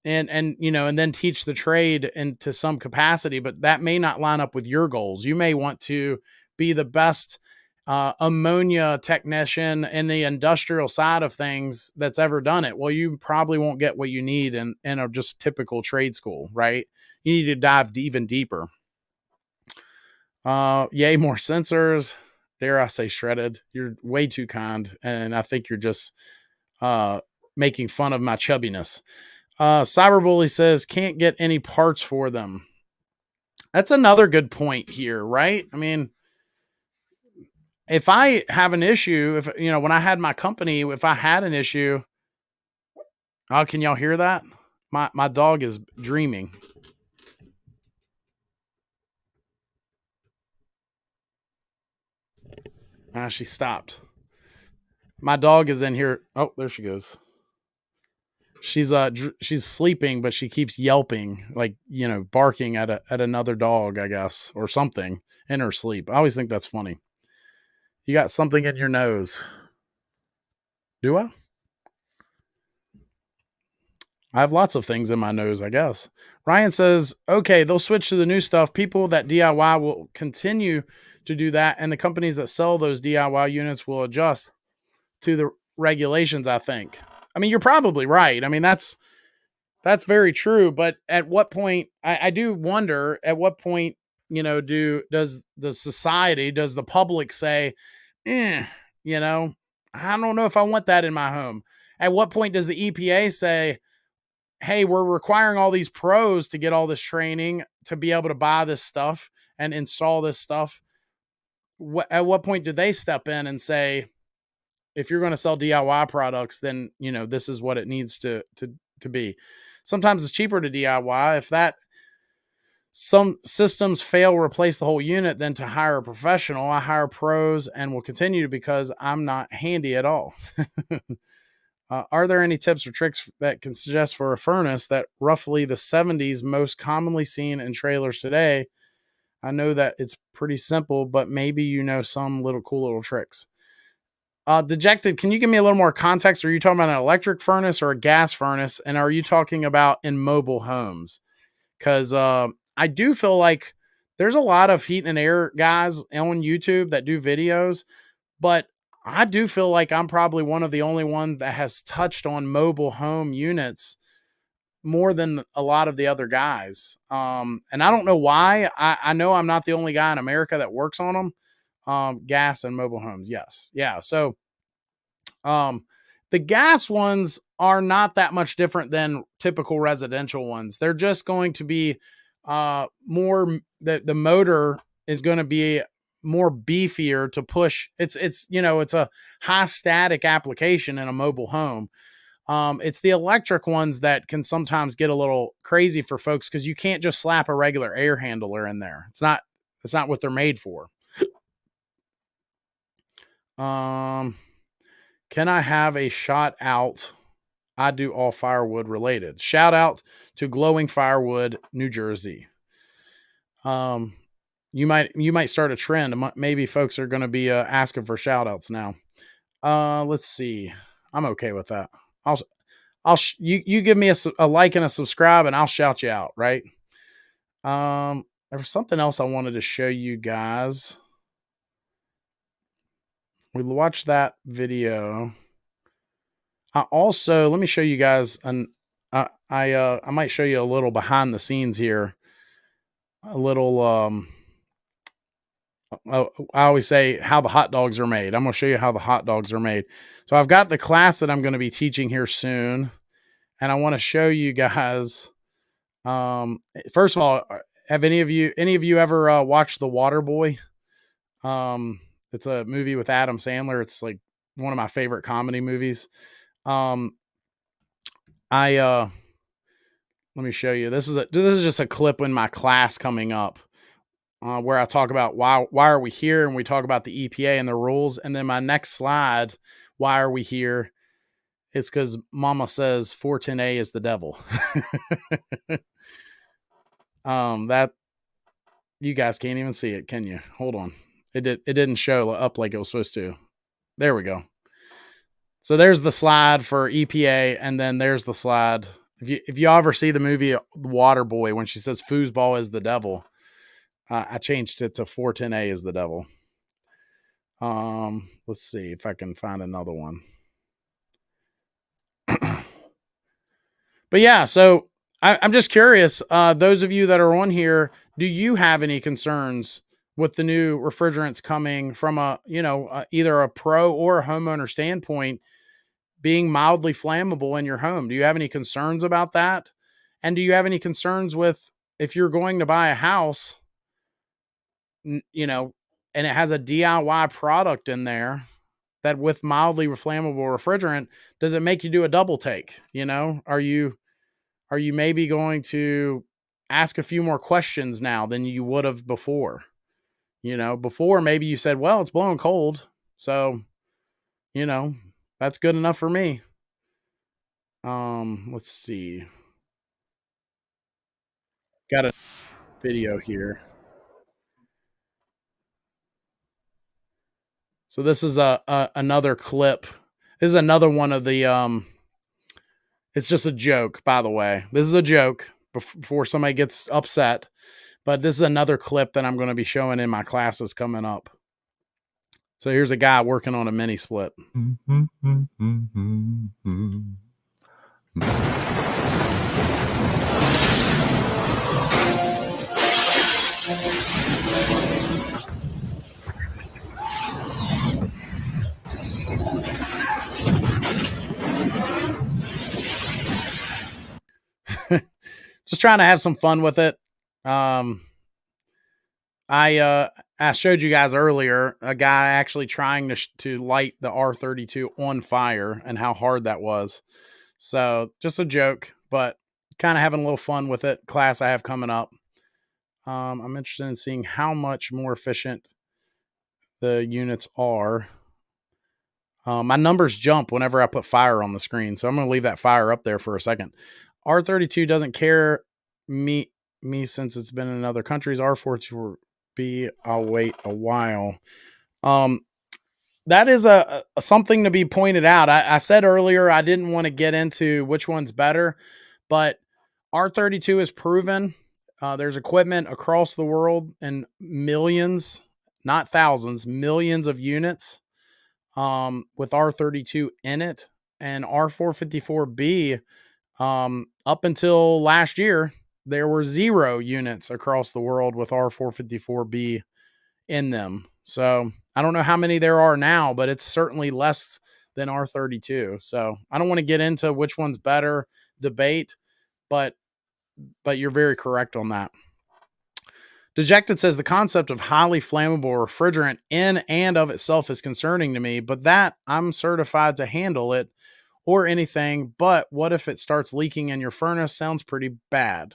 and then teach the trade into some capacity, but that may not line up with your goals. You may want to be the best ammonia technician in the industrial side of things that's ever done it. Well, you probably won't get what you need in a just typical trade school, right? You need to dive even deeper. Yay, more sensors. Dare I say shredded? You're way too kind, and I think you're just making fun of my chubbiness. Cyberbully says can't get any parts for them. That's another good point here, right? I mean, if I have an issue, if when I had my company, if I had an issue, oh, can y'all hear that? My dog is dreaming. She stopped. My dog is in here. Oh, there she goes. She's sleeping, but she keeps yelping, like barking at another dog, I guess, or something in her sleep. I always think that's funny. You got something in your nose. Do I? I have lots of things in my nose, I guess. Ryan says, okay, they'll switch to the new stuff. People that DIY will continue to do that, and the companies that sell those DIY units will adjust to the regulations, I think. I mean, you're probably right. I mean, that's very true. But at what point, I do wonder, at what point, does the public say, I don't know if I want that in my home? At what point does the EPA say, hey, we're requiring all these pros to get all this training to be able to buy this stuff and install this stuff? At what point do they step in and say, if you're going to sell DIY products, then, this is what it needs to be. Sometimes it's cheaper to DIY if some systems fail to replace the whole unit than to hire a professional. I hire pros and will continue because I'm not handy at all. Are there any tips or tricks that can suggest for a furnace that roughly the 70s most commonly seen in trailers today? I know that it's pretty simple, but maybe some cool little tricks. Dejected, can you give me a little more context? Are you talking about an electric furnace or a gas furnace? And are you talking about in mobile homes? Because I do feel like there's a lot of heat and air guys on YouTube that do videos, but I do feel like I'm probably one of the only one that has touched on mobile home units more than a lot of the other guys. And I don't know why. I know I'm not the only guy in America that works on them. Gas and mobile homes. Yes. Yeah. So, the gas ones are not that much different than typical residential ones. They're just going to be, more, the motor is going to be more beefier to push. It's a high static application in a mobile home. It's the electric ones that can sometimes get a little crazy for folks because you can't just slap a regular air handler in there. It's not what they're made for. Can I have a shout out? I do all firewood related. Shout out to Glowing Firewood, New Jersey. You might start a trend. Maybe folks are going to be asking for shout outs now. Let's see. I'm okay with that. You give me a like and a subscribe and I'll shout you out. Right. There was something else I wanted to show you guys. We watched that video. Let me show you guys I might show you a little behind the scenes here. A little, I always say how the hot dogs are made. I'm going to show you how the hot dogs are made. So I've got the class that I'm going to be teaching here soon. And I want to show you guys, first of all, have any of you ever watched The Water Boy? It's a movie with Adam Sandler. It's like one of my favorite comedy movies. Let me show you. This is just a clip in my class coming up, where I talk about why are we here, and we talk about the EPA and the rules. And then my next slide, why are we here? It's because Mama says 410A is the devil. That you guys can't even see it, can you? Hold on. It didn't show up like it was supposed to. There we go. So there's the slide for EPA, and then there's the slide. If you ever see the movie Water Boy, when she says foosball is the devil, I changed it to 410A is the devil. Let's see if I can find another one. But yeah, so I'm just curious. Those of you that are on here, do you have any concerns with the new refrigerants coming from either a pro or a homeowner standpoint being mildly flammable in your home? Do you have any concerns about that? And do you have any concerns with if you're going to buy a house, you know, and it has a DIY product in there that with mildly flammable refrigerant, does it make you do a double take? Are you maybe going to ask a few more questions now than you would have before? Before maybe you said, well, it's blowing cold. So, you know, that's good enough for me. Let's see. Got a video here. So this is another clip. This is another one of the it's just a joke, by the way. This is a joke before somebody gets upset. But this is another clip that I'm going to be showing in my classes coming up. So here's a guy working on a mini split. Just trying to have some fun with it. I showed you guys earlier a guy actually trying to light the R32 on fire and how hard that was. So just a joke, but kind of having a little fun with it. Class I have coming up. I'm interested in seeing how much more efficient the units are. My numbers jump whenever I put fire on the screen, so I'm going to leave that fire up there for a second. R32 doesn't care me since it's been in other countries. R42B, I'll wait a while. That is a something to be pointed out. I said earlier I didn't want to get into which one's better, but R32 is proven. There's equipment across the world and millions, not thousands, millions of units with R32 in it. And R454B, up until last year, there were 0 units across the world with R454B in them. So I don't know how many there are now, but it's certainly less than R32. So I don't want to get into which one's better debate, but you're very correct on that. Dejected says the concept of highly flammable refrigerant in and of itself is concerning to me, but that I'm certified to handle it or anything. But what if it starts leaking in your furnace? Sounds pretty bad.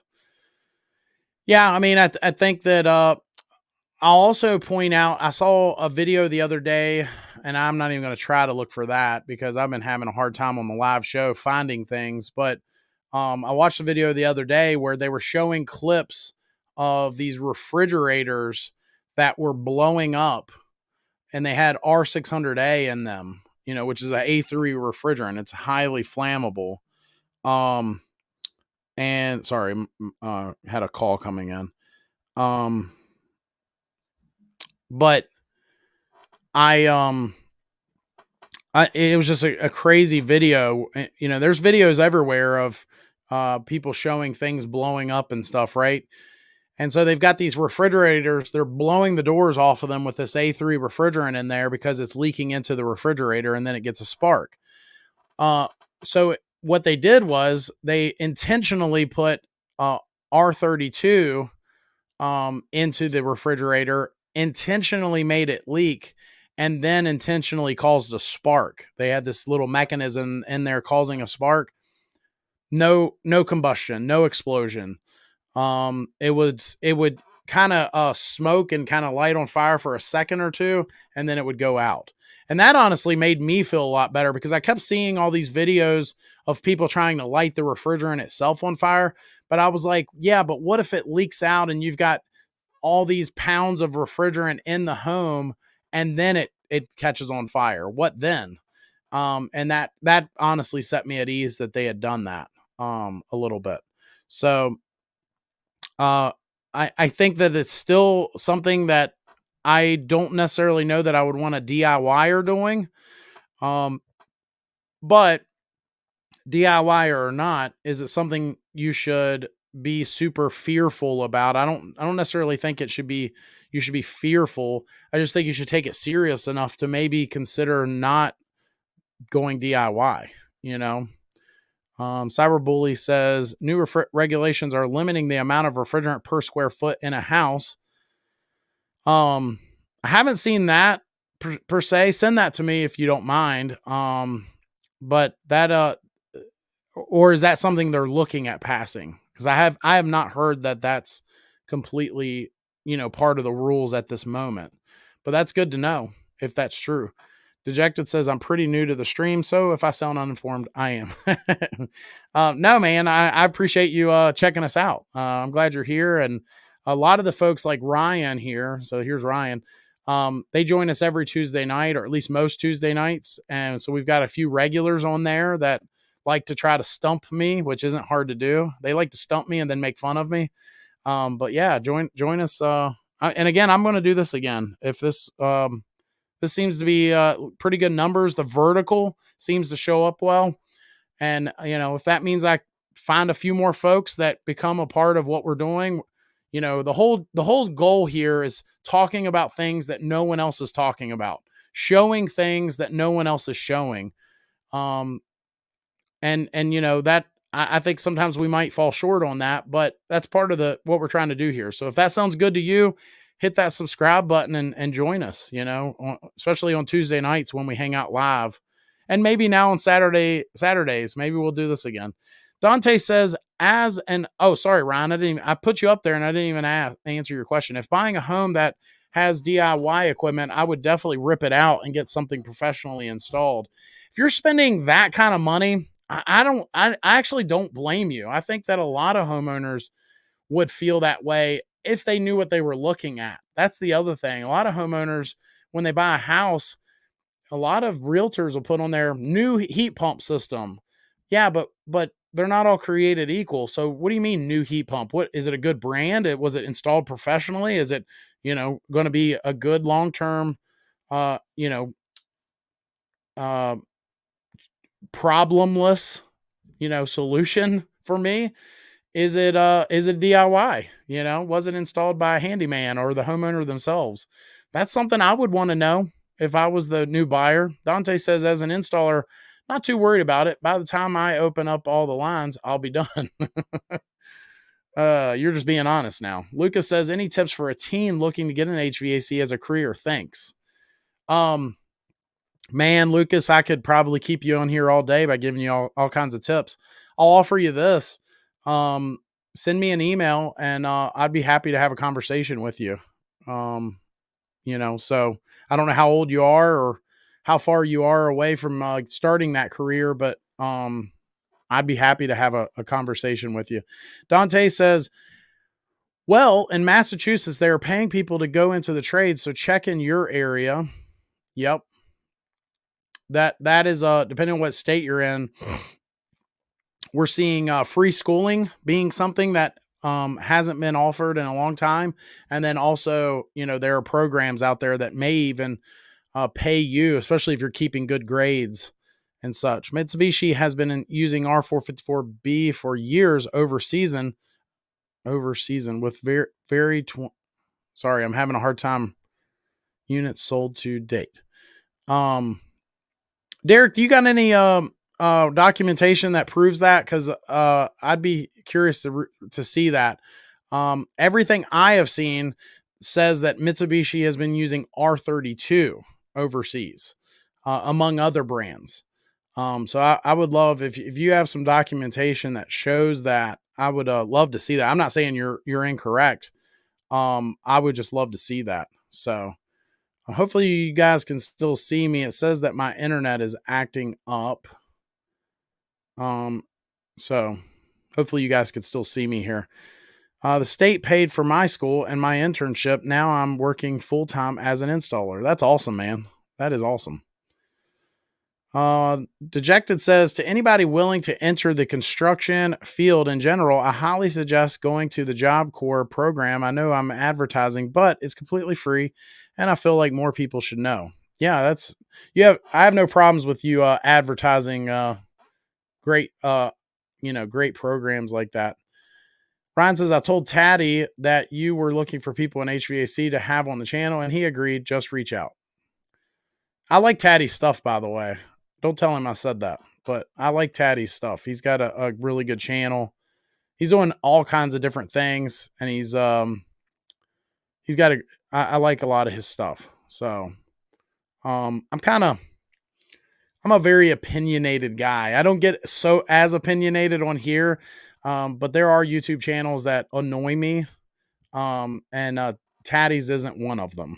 Yeah, I mean, I think that I'll also point out, I saw a video the other day, and I'm not even going to try to look for that because I've been having a hard time on the live show finding things. But I watched a video the other day where they were showing clips of these refrigerators that were blowing up, and they had R600A in them, which is an A3 refrigerant. It's highly flammable. And sorry, had a call coming in. But it was just a crazy video. There's videos everywhere of people showing things blowing up and stuff, right? And so they've got these refrigerators. They're blowing the doors off of them with this A3 refrigerant in there because it's leaking into the refrigerator, and then it gets a spark. So what they did was they intentionally put R32 into the refrigerator, intentionally made it leak, and then intentionally caused a spark. They had this little mechanism in there causing a spark. No combustion, no explosion. It would kind of smoke and kind of light on fire for a second or two, and then it would go out. And that honestly made me feel a lot better because I kept seeing all these videos of people trying to light the refrigerant itself on fire. But I was like, yeah, but what if it leaks out and you've got all these pounds of refrigerant in the home and then it catches on fire? What then? And that honestly set me at ease that they had done that a little bit. So I think that it's still something that I don't necessarily know that I would want a DIYer doing. But DIY or not, is it something you should be super fearful about? I don't necessarily think you should be fearful. I just think you should take it serious enough to maybe consider not going DIY, you know? Cyberbully says new regulations are limiting the amount of refrigerant per square foot in a house. I haven't seen that per se. Send that to me if you don't mind. But that or is that something they're looking at passing? Because I have not heard that that's completely, part of the rules at this moment. But that's good to know if that's true. Dejected says I'm pretty new to the stream, so if I sound uninformed, I am. No, man, I appreciate you checking us out. I'm glad you're here, and a lot of the folks like Ryan here. So here's Ryan. They join us every Tuesday night, or at least most Tuesday nights, and so we've got a few regulars on there that like to try to stump me, which isn't hard to do. They like to stump me and then make fun of me. But yeah, join us. And again, I'm going to do this again. If this seems to be pretty good numbers. The vertical seems to show up well. And, if that means I find a few more folks that become a part of what we're doing, the whole goal here is talking about things that no one else is talking about, showing things that no one else is showing. And that I think sometimes we might fall short on that, but that's part of what we're trying to do here. So if that sounds good to you, hit that subscribe button and join us, especially on Tuesday nights when we hang out live, and maybe now on Saturdays, maybe we'll do this again. Dante says, oh, sorry, Ryan, I put you up there and I didn't even answer your question. If buying a home that has DIY equipment, I would definitely rip it out and get something professionally installed. If you're spending that kind of money, I actually don't blame you. I think that a lot of homeowners would feel that way if they knew what they were looking at. That's the other thing. A lot of homeowners, when they buy a house, a lot of realtors will put on their new heat pump system. Yeah, but they're not all created equal. So what do you mean new heat pump? What is it, a good brand? Was it installed professionally? Is it, going to be a good long-term problemless, solution for me? Is it DIY? Was it installed by a handyman or the homeowner themselves? That's something I would want to know if I was the new buyer. Dante says, as an installer, not too worried about it. By the time I open up all the lines, I'll be done. You're just being honest now. Lucas says, any tips for a teen looking to get an HVAC as a career? Thanks. Man, Lucas, I could probably keep you on here all day by giving you all kinds of tips. I'll offer you this. Send me an email and I'd be happy to have a conversation with you. So I don't know how old you are or how far you are away from starting that career, but I'd be happy to have a conversation with you. Dante says, well, in Massachusetts, they are paying people to go into the trade. So check in your area. Yep. That is depending on what state you're in, we're seeing free schooling being something that hasn't been offered in a long time. And then also, there are programs out there that may even pay you, especially if you're keeping good grades and such. Mitsubishi has been using R454B for years over season with sorry, I'm having a hard time. Units sold to date. Derek, do you got any documentation that proves that? Because I'd be curious to see that. Everything I have seen says that Mitsubishi has been using R32 overseas, among other brands. So I would love if you have some documentation that shows that. I would love to see that. I'm not saying you're incorrect. I would just love to see that. So hopefully you guys can still see me. It says that my internet is acting up. So hopefully you guys can still see me here. The state paid for my school and my internship. Now I'm working full-time as an installer. That's awesome, man. That is awesome. Dejected says, to anybody willing to enter the construction field in general, I highly suggest going to the Job Corps program. I know I'm advertising, but it's completely free, and I feel like more people should know. Yeah, that's I have no problems with you advertising great great programs like that. Ryan says, I told Taddy that you were looking for people in HVAC to have on the channel, and he agreed. Just reach out. I like Taddy's stuff, by the way. Don't tell him I said that, but I like Taddy's stuff. He's got a really good channel. He's doing all kinds of different things, and he's got I like a lot of his stuff. So I'm a very opinionated guy. I don't get so as opinionated on here, but there are YouTube channels that annoy me, and Taddy's isn't one of them.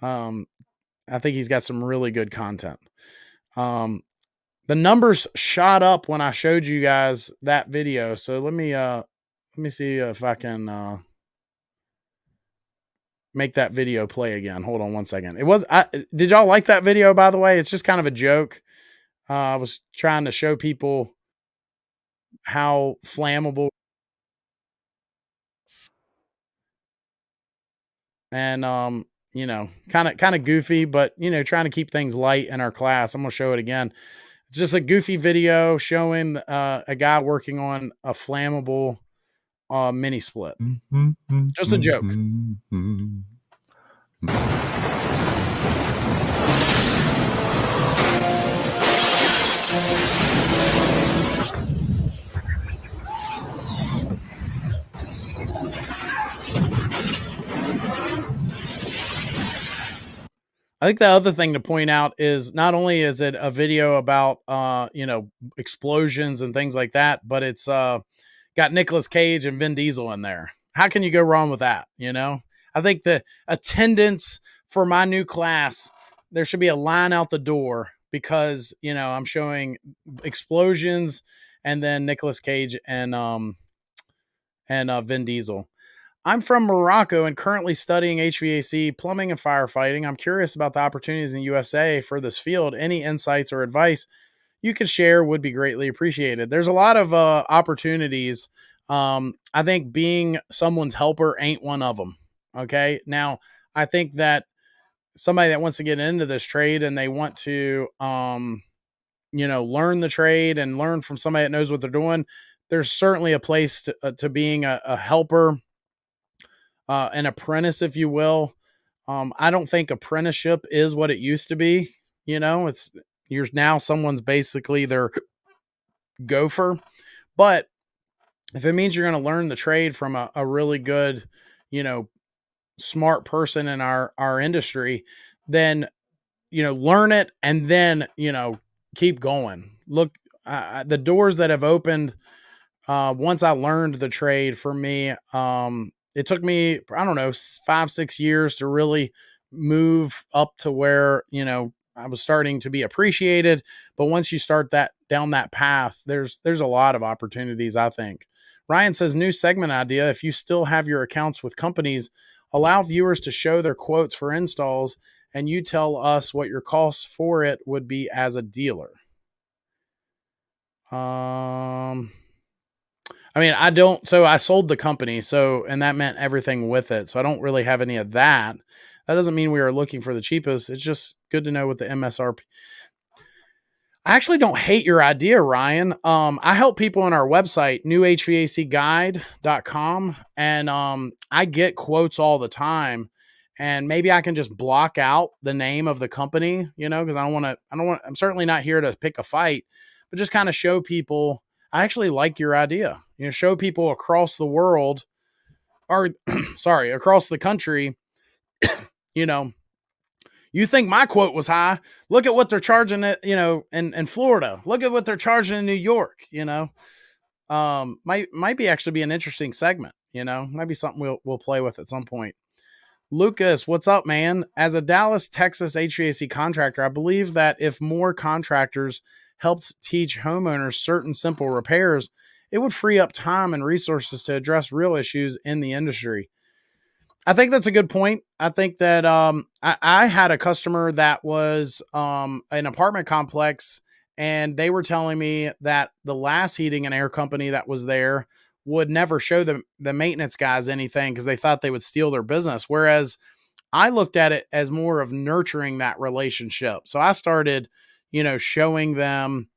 I think he's got some really good content. The numbers shot up when I showed you guys that video. So let me see if I can make that video play again. Hold on one second. Did y'all like that video, by the way? It's just kind of a joke. I was trying to show people how flammable and kind of goofy, but trying to keep things light in our class. I'm gonna show it again. It's just a goofy video showing a guy working on a flammable mini split. Just a joke. I think the other thing to point out is not only is it a video about explosions and things like that, but it's got Nicolas Cage and Vin Diesel in there. How can you go wrong with that? I think the attendance for my new class, there should be a line out the door because I'm showing explosions and then Nicolas Cage and Vin Diesel. I'm from Morocco and currently studying HVAC, plumbing, and firefighting. I'm curious about the opportunities in the USA for this field. Any insights or advice you could share would be greatly appreciated. There's a lot of opportunities. I think being someone's helper ain't one of them. Okay. Now, I think that somebody that wants to get into this trade and they want to, learn the trade and learn from somebody that knows what they're doing, there's certainly a place to being a helper. An apprentice, if you will. I don't think apprenticeship is what it used to be. You're now someone's basically their gopher. But if it means you're going to learn the trade from a really good, smart person in our industry, then, learn it and then, keep going. Look, the doors that have opened once I learned the trade for me, it took me, I don't know, 5-6 years to really move up to where, I was starting to be appreciated. But once you start down that path, there's a lot of opportunities, I think. Ryan says, new segment idea. If you still have your accounts with companies, allow viewers to show their quotes for installs and you tell us what your costs for it would be as a dealer. I sold the company, and that meant everything with it. So I don't really have any of that. That doesn't mean we are looking for the cheapest. It's just good to know what the MSRP. I actually don't hate your idea, Ryan. I help people on our website, newhvacguide.com, and I get quotes all the time. And maybe I can just block out the name of the company, because I'm certainly not here to pick a fight, but just kind of show people. I actually like your idea. Show people across the world or across the country, you think my quote was high. Look at what they're charging it, in Florida. Look at what they're charging in New York, might be actually be an interesting segment, might be something we'll play with at some point. Lucas, what's up, man? As a Dallas, Texas HVAC contractor, I believe that if more contractors helped teach homeowners certain simple repairs, it would free up time and resources to address real issues in the industry. I think that's a good point. I think that I had a customer that was an apartment complex, and they were telling me that the last heating and air company that was there would never show the maintenance guys anything because they thought they would steal their business. Whereas I looked at it as more of nurturing that relationship. So I started, showing them,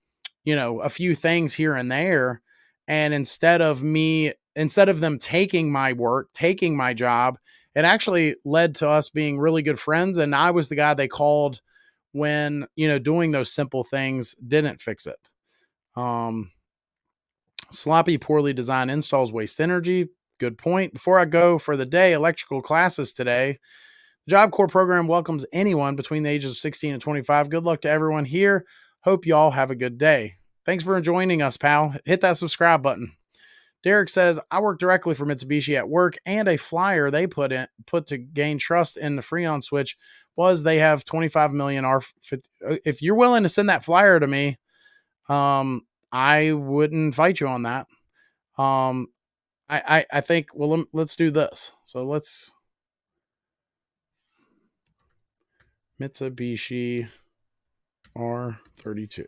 a few things here and there. And instead of them taking my work, taking my job, it actually led to us being really good friends. And I was the guy they called when, doing those simple things didn't fix it. Um, Sloppy, poorly designed installs waste energy. Good point. Before I go for the day, electrical classes today. The Job Corps program welcomes anyone between the ages of 16 and 25. Good luck to everyone here. Hope you all have a good day. Thanks for joining us, pal. Hit that subscribe button. Derek says, I work directly for Mitsubishi at work, and a flyer they put to gain trust in the Freon switch was they have 25 million R50. If you're willing to send that flyer to me, I wouldn't fight you on that. I think, well, let's do this. So let's Mitsubishi R32.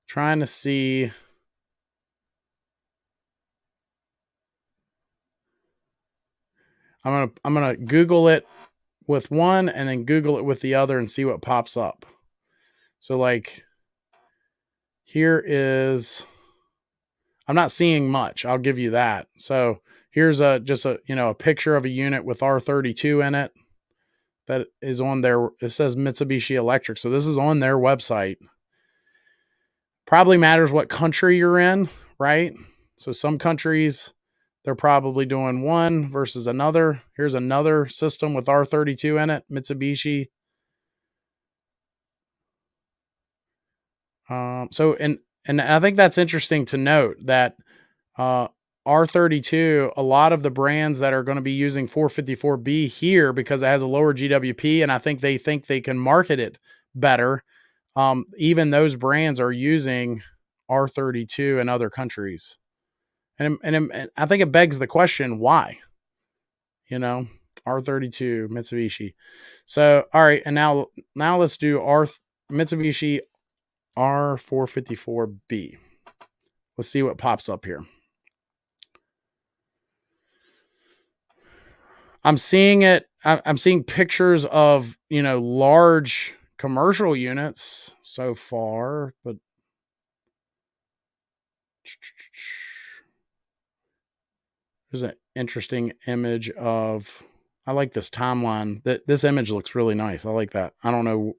Trying to see. I'm gonna Google it with one and then Google it with the other and see what pops up. So like here is, I'm not seeing much. I'll give you that. So here's just a picture of a unit with R32 in it that is on there. It says Mitsubishi Electric. So this is on their website. Probably matters what country you're in, right? So some countries, they're probably doing one versus another. Here's another system with R32 in it, Mitsubishi. And I think that's interesting to note that R32, a lot of the brands that are going to be using 454B here because it has a lower GWP, and I think they can market it better. Even those brands are using R32 in other countries. And I think it begs the question, why? R32 Mitsubishi. So, all right. And now let's do Mitsubishi R454B. Let's see what pops up here. I'm seeing it. I'm seeing pictures of, large commercial units so far, but there's an interesting image of, I like this timeline. This image looks really nice. I like that. I don't know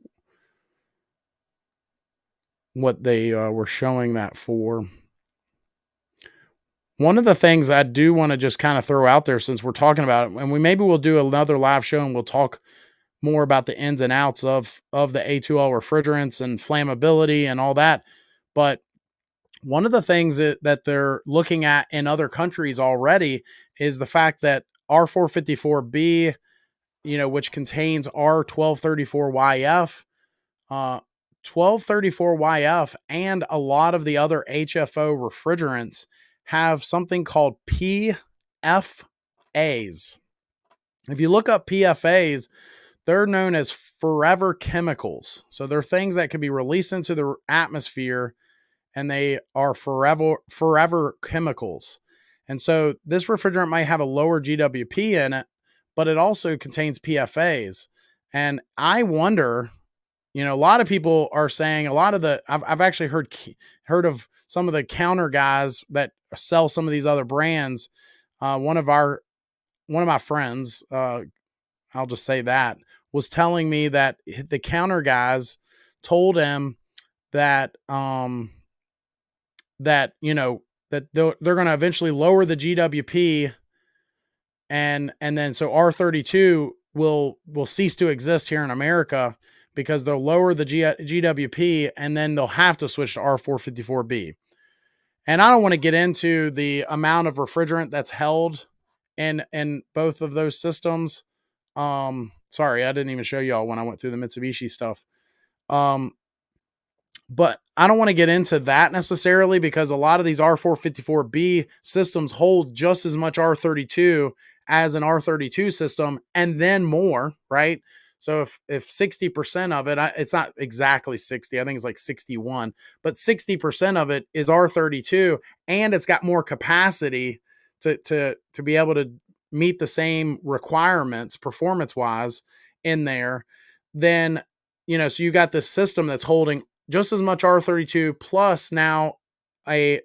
what they were showing that for. One of the things I do want to just kind of throw out there, since we're talking about it, and maybe we'll do another live show and we'll talk more about the ins and outs of the A2L refrigerants and flammability and all that. But one of the things that they're looking at in other countries already is the fact that R454B, which contains R1234YF, 1234YF, and a lot of the other HFO refrigerants have something called PFAs. If you look up PFAs, they're known as forever chemicals. So they're things that can be released into the atmosphere, and they are forever chemicals. And so this refrigerant might have a lower GWP in it, but it also contains PFAs. And I wonder, a lot of people are saying I've actually heard of some of the counter guys that sell some of these other brands. One of my friends, I'll just say that, was telling me that the counter guys told him that that they're going to eventually lower the GWP, and then so R32 will cease to exist here in America because they'll lower the GWP, and then they'll have to switch to R454B. And I don't want to get into the amount of refrigerant that's held in both of those systems. Sorry, I didn't even show y'all when I went through the Mitsubishi stuff. But I don't want to get into that necessarily because a lot of these R454B systems hold just as much R32 as an R32 system and then more, right? So if 60% of it, it's not exactly 60, I think it's like 61, but 60% of it is R32 and it's got more capacity to be able to meet the same requirements performance wise in there, then so you got this system that's holding just as much R32 plus now a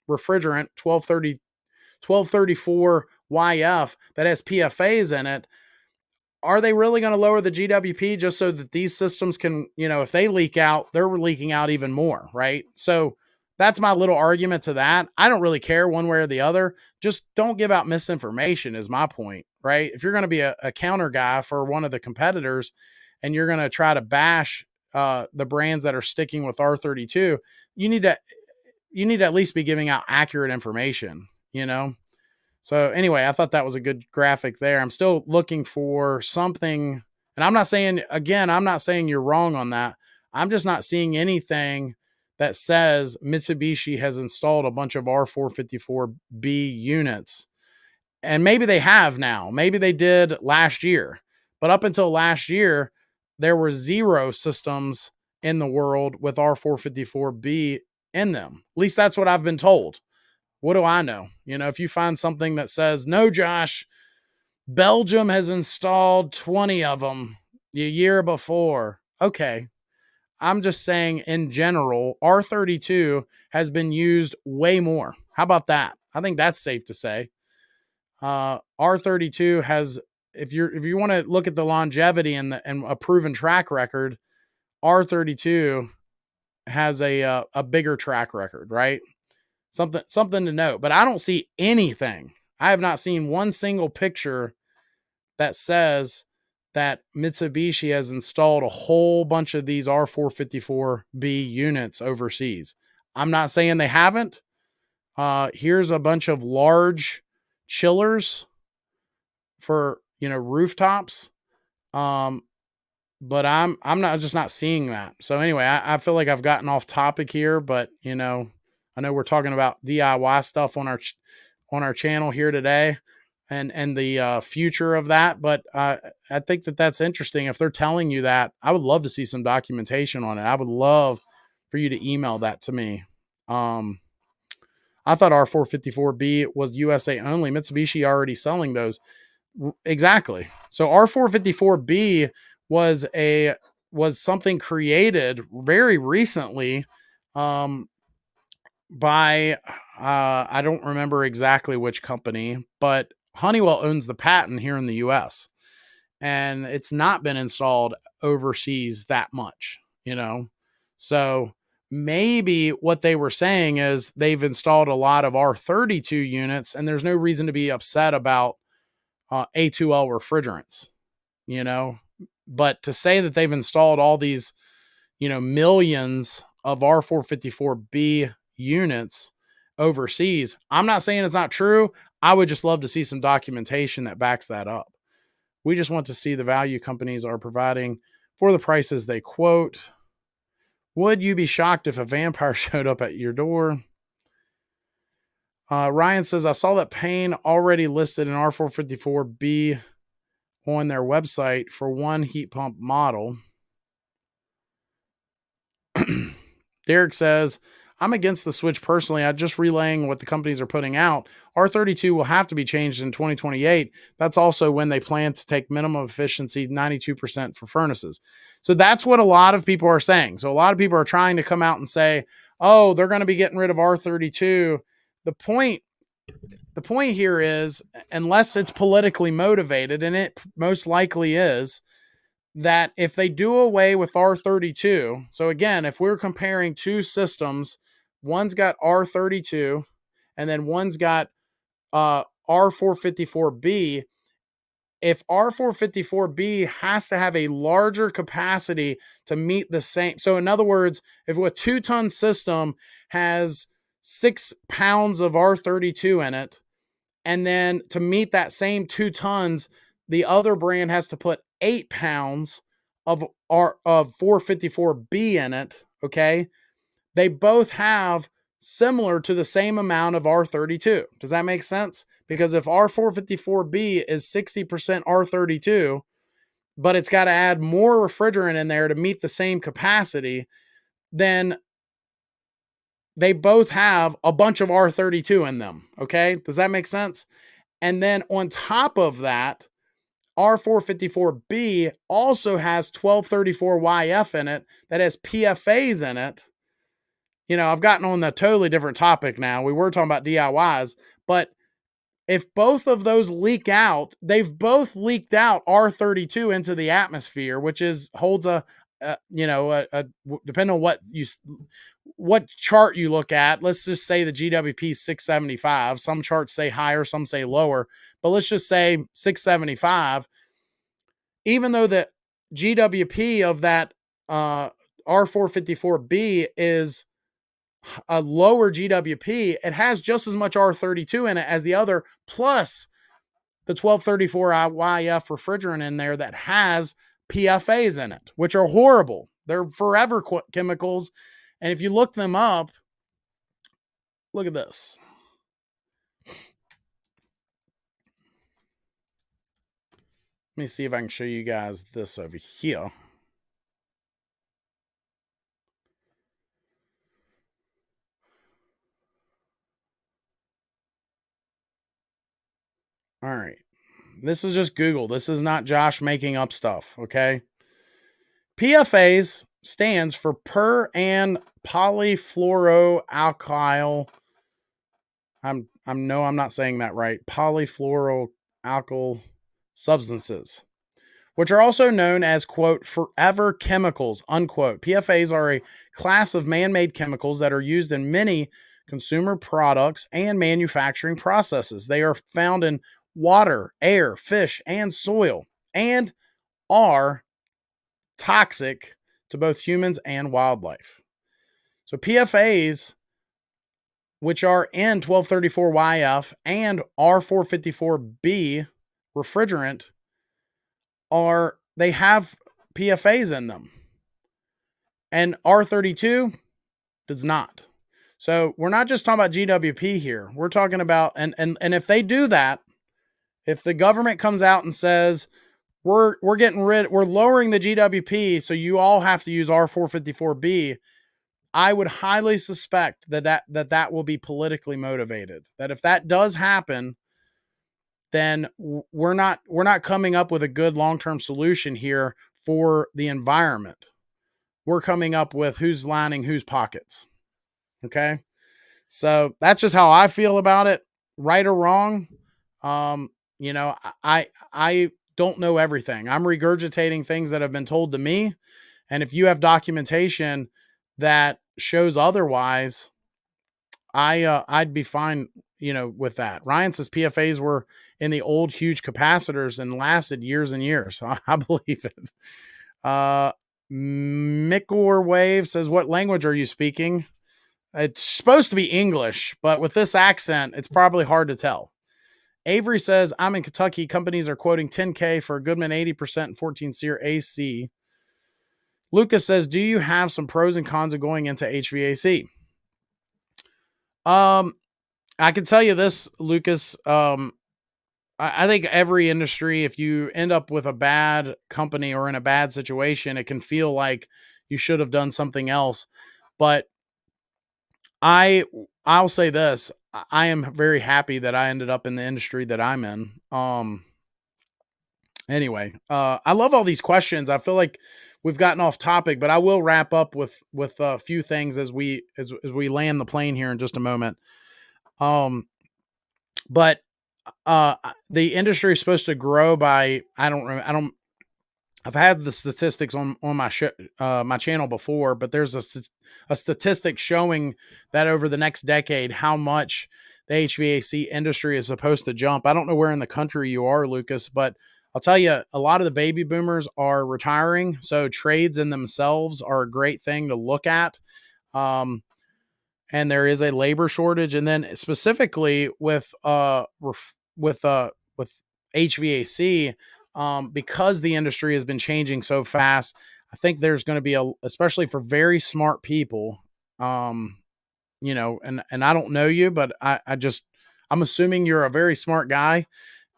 refrigerant 1234 YF that has PFAs in it. Are they really going to lower the GWP just so that these systems can, if they leak out, they're leaking out even more, right? So that's my little argument to that. I don't really care one way or the other. Just don't give out misinformation is my point, right? If you're going to be a counter guy for one of the competitors and you're going to try to bash the brands that are sticking with R32, you need to at least be giving out accurate information, So anyway, I thought that was a good graphic there. I'm still looking for something, and I'm not saying you're wrong on that. I'm just not seeing anything that says Mitsubishi has installed a bunch of R454B units. And maybe they have now. Maybe they did last year. But up until last year, there were 0 systems in the world with R454B in them. At least that's what I've been told. What do I know? If you find something that says, no, Josh, Belgium has installed 20 of them the year before. Okay. I'm just saying in general, R32 has been used way more. How about that? I think that's safe to say. R32 has, if you want to look at the longevity and a proven track record, R32 has a bigger track record, right? Something to note. But I don't see anything. I have not seen one single picture that says that Mitsubishi has installed a whole bunch of these R454B units overseas. I'm not saying they haven't. Here's a bunch of large chillers for rooftops. But I'm not seeing that. So anyway, I feel like I've gotten off topic here, but I know we're talking about DIY stuff on our channel here today, and the future of that. But I think that's interesting. If they're telling you that, I would love to see some documentation on it. I would love for you to email that to me. I thought R454B was USA only. Mitsubishi already selling those. Exactly. So R454B was something created very recently by I don't remember exactly which company, but Honeywell owns the patent here in the US, and it's not been installed overseas that much, So maybe what they were saying is they've installed a lot of R32 units and there's no reason to be upset about A2L refrigerants, but to say that they've installed all these, millions of R454B units overseas, I'm not saying it's not true. I would just love to see some documentation that backs that up. We just want to see the value companies are providing for the prices they quote. Would you be shocked if a vampire showed up at your door? Ryan says, I saw that Payne already listed an R454B on their website for one heat pump model. Derek says, I'm against the switch personally. I'm just relaying what the companies are putting out. R32 will have to be changed in 2028. That's also when they plan to take minimum efficiency 92% for furnaces. So that's what a lot of people are saying. So a lot of people are trying to come out and say, oh, they're going to be getting rid of R32. The point here is, unless it's politically motivated, and it most likely is, that if they do away with R32, so again, if we're comparing two systems, one's got R32 and then one's got R454B, if R454B has to have a larger capacity to meet the same, so in other words, if a 2-ton system has 6 pounds of R32 in it, and then to meet that same 2 tons, the other brand has to put 8 pounds of 454B in it, okay? they both have similar to the same amount of R32. Does that make sense? Because if R454B is 60% R32, but it's got to add more refrigerant in there to meet the same capacity, then they both have a bunch of R32 in them. Okay. Does that make sense? And then on top of that, R454B also has 1234YF in it that has PFAs in it. You know, I've gotten on a totally different topic now. We were talking about DIYs, but if both of those leak out, they've both leaked out R32 into the atmosphere, which is holds depending on what chart you look at. Let's just say the GWP 675. Some charts say higher, some say lower, but let's just say 675. Even though the GWP of that R454B is a lower GWP, it has just as much R32 in it as the other, plus the 1234YF refrigerant in there that has PFAs in it, which are horrible. They're forever chemicals. And if you look them up, look at this. Let me see if I can show you guys this over here. All right. This is just Google. This is not Josh making up stuff, okay? PFAS stands for per and polyfluoroalkyl. I'm not saying that right. Polyfluoroalkyl substances, which are also known as, quote, forever chemicals, unquote. PFAS are a class of man-made chemicals that are used in many consumer products and manufacturing processes. They are found in water, air, fish, and soil, and are toxic to both humans and wildlife. So PFAS, which are in 1234YF and R454B refrigerant, they have PFAs in them. And R32 does not. So we're not just talking about GWP here. We're talking about, and if they do that, if the government comes out and says, we're lowering the GWP, so you all have to use R454B, I would highly suspect that will be politically motivated. That if that does happen, then we're not coming up with a good long-term solution here for the environment. We're coming up with who's lining whose pockets. Okay. So that's just how I feel about it, right or wrong. I don't know everything. I'm regurgitating things that have been told to me. And if you have documentation that shows otherwise, I'd be fine, with that. Ryan says PFAs were in the old huge capacitors and lasted years and years. I believe it. Mikor Wave says, what language are you speaking? It's supposed to be English, but with this accent, it's probably hard to tell. Avery says, I'm in Kentucky. Companies are quoting $10K for a Goodman 80% and 14 SEER AC. Lucas says, do you have some pros and cons of going into HVAC? I can tell you this, Lucas. I think every industry, if you end up with a bad company or in a bad situation, it can feel like you should have done something else. But I'll say this. I am very happy that I ended up in the industry that I'm in. Anyway, I love all these questions. I feel like we've gotten off topic, but I will wrap up with a few things as we land the plane here in just a moment. But the industry is supposed to grow by, I've had the statistics on my my channel before, but there's a statistic showing that over the next decade, how much the HVAC industry is supposed to jump. I don't know where in the country you are, Lucas, but I'll tell you, a lot of the baby boomers are retiring. So trades in themselves are a great thing to look at. And there is a labor shortage. And then specifically with HVAC, because the industry has been changing so fast, I think there's going to be especially for very smart people, And I don't know you, but I'm assuming you're a very smart guy.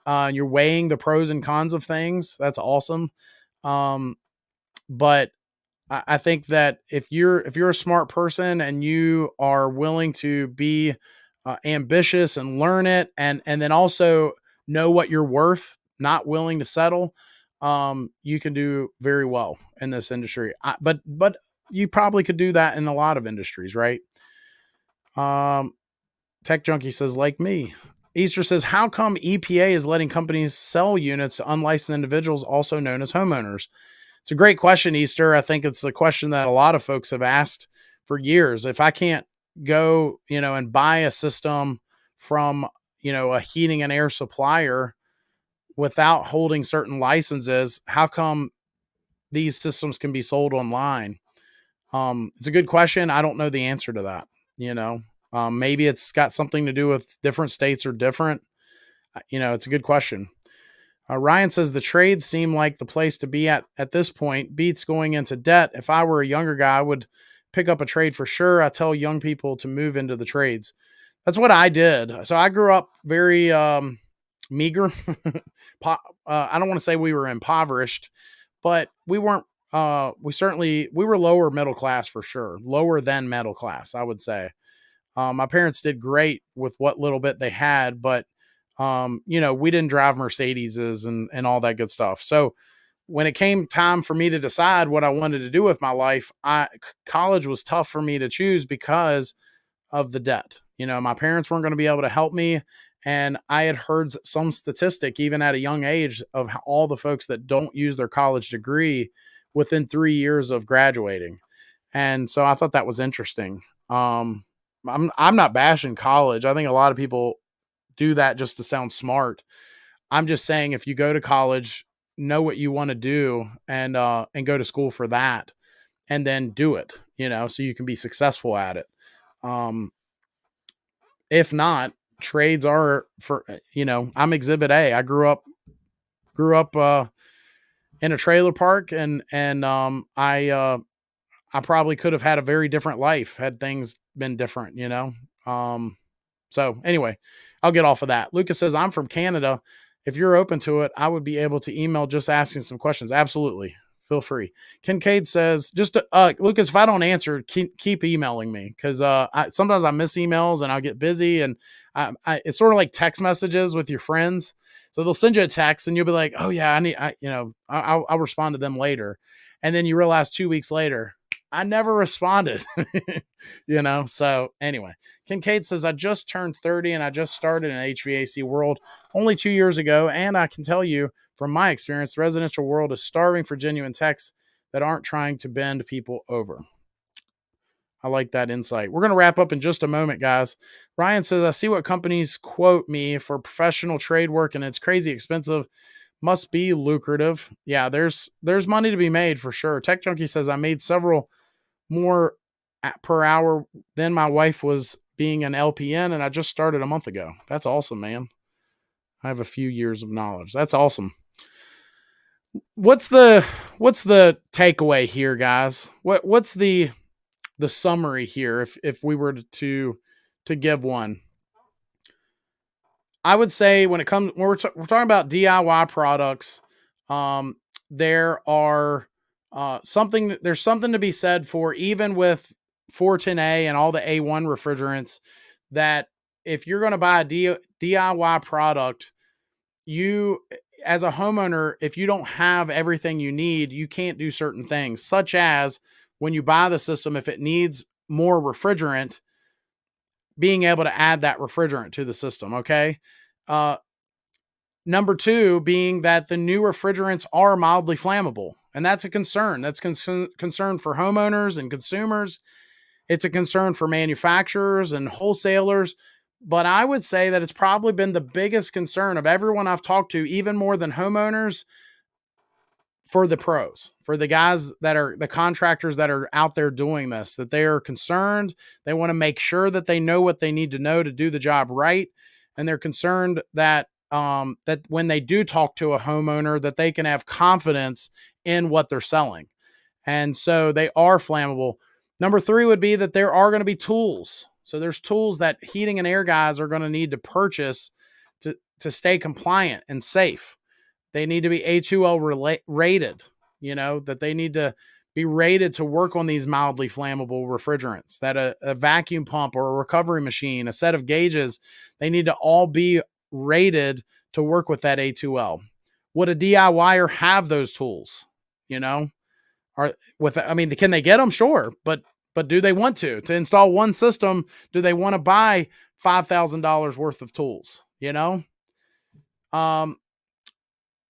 You're weighing the pros and cons of things. That's awesome. Um, but I think that if you're a smart person and you are willing to be ambitious and learn it, and then also know what you're worth, not willing to settle, you can do very well in this industry. But you probably could do that in a lot of industries, right? Um, Tech Junkie says, like me. Easter says, how come EPA is letting companies sell units to unlicensed individuals, also known as homeowners? It's a great question, Easter. I think it's a question that a lot of folks have asked for years. If I can't go, and buy a system from, a heating and air supplier without holding certain licenses, how come these systems can be sold online? It's a good question. I don't know the answer to that. Maybe it's got something to do with different states are different. It's a good question. Ryan says the trades seem like the place to be at this point. Beats going into debt. If I were a younger guy, I would pick up a trade for sure. I tell young people to move into the trades. That's what I did. So I grew up very meager. I don't want to say we were impoverished, but we weren't. We were lower middle class for sure. Lower than middle class, I would say. My parents did great with what little bit they had, but we didn't drive Mercedeses and all that good stuff. So when it came time for me to decide what I wanted to do with my life, college was tough for me to choose because of the debt. My parents weren't going to be able to help me. And I had heard some statistic, even at a young age, of all the folks that don't use their college degree within 3 years of graduating. And so I thought that was interesting. I'm not bashing college. I think a lot of people do that just to sound smart. I'm just saying if you go to college, know what you want to do and go to school for that and then do it, so you can be successful at it. If not, trades are for, I'm exhibit A. I grew up in a trailer park and I probably could have had a very different life had things been different, So anyway, I'll get off of that. Lucas says, I'm from Canada. If you're open to it, I would be able to email just asking some questions. Absolutely. Feel free. Kincaid says, Lucas, if I don't answer, keep emailing me because sometimes I miss emails and I'll get busy. And it's sort of like text messages with your friends. So they'll send you a text and you'll be like, oh, yeah, I'll respond to them later. And then you realize 2 weeks later, I never responded, So anyway, Kincaid says, I just turned 30 and I just started in HVAC world only 2 years ago. And I can tell you from my experience, the residential world is starving for genuine techs that aren't trying to bend people over. I like that insight. We're going to wrap up in just a moment, guys. Ryan says, I see what companies quote me for professional trade work and it's crazy expensive. Must be lucrative. Yeah, there's money to be made for sure. Tech Junkie says, I made several more per hour than my wife was being an LPN, and I just started a month ago. That's awesome, man. I have a few years of knowledge. That's awesome. What's the takeaway here, guys? What's the summary here if we were to give one? I would say when we're talking about DIY products, there are there's something to be said for, even with 410A and all the A1 refrigerants, that if you're going to buy a DIY product, you, as a homeowner, if you don't have everything you need, you can't do certain things, such as when you buy the system, if it needs more refrigerant, being able to add that refrigerant to the system. Okay. Number two being that the new refrigerants are mildly flammable. And that's a concern. That's concern for homeowners and consumers. It's a concern for manufacturers and wholesalers. But I would say that it's probably been the biggest concern of everyone I've talked to, even more than homeowners, for the pros, for the guys that are the contractors that are out there doing this, that they are concerned. They want to make sure that they know what they need to know to do the job right. And they're concerned that that when they do talk to a homeowner, that they can have confidence in what they're selling. And so they are flammable. Number 3 would be that there are going to be tools. So there's tools that heating and air guys are going to need to purchase to stay compliant and safe. They need to be A2L rated, that they need to be rated to work on these mildly flammable refrigerants, that a vacuum pump or a recovery machine, a set of gauges, they need to all be rated to work with that A2L. Would a DIYer have those tools? Can they get them? Sure. But do they want to install one system? Do they want to buy $5,000 worth of tools?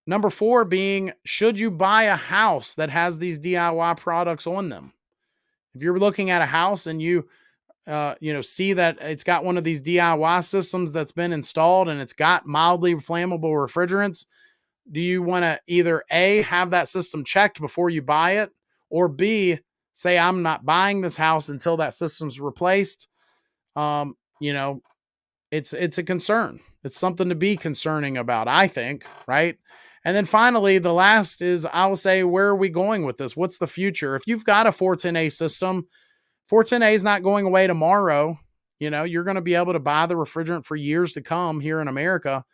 Number 4 being, should you buy a house that has these DIY products on them? If you're looking at a house and you see that it's got one of these DIY systems that's been installed and it's got mildly flammable refrigerants, do you want to either A, have that system checked before you buy it, or B, say, I'm not buying this house until that system's replaced? It's a concern. It's something to be concerning about, I think, right? And then finally, the last is, I will say, where are we going with this? What's the future? If you've got a 410A system, 410A is not going away tomorrow. You're going to be able to buy the refrigerant for years to come here in America,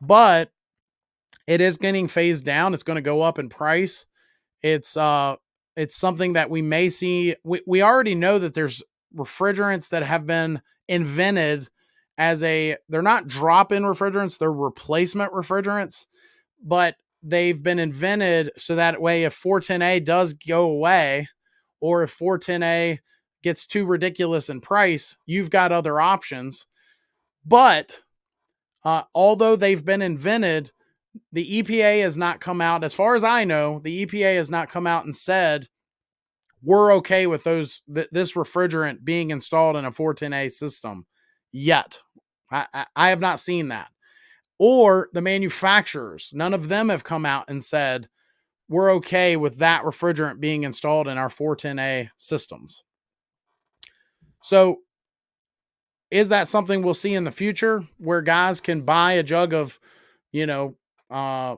but it is getting phased down. It's going to go up in price. It's something that we may see. We already know that there's refrigerants that have been invented they're not drop-in refrigerants, they're replacement refrigerants, but they've been invented so that way if 410A does go away, or if 410A gets too ridiculous in price, you've got other options. But although they've been invented, the EPA has not come out, as far as I know, the EPA has not come out and said, we're okay with this refrigerant being installed in a 410A system yet. I have not seen that. Or the manufacturers, none of them have come out and said, we're okay with that refrigerant being installed in our 410A systems. So is that something we'll see in the future where guys can buy a jug of, I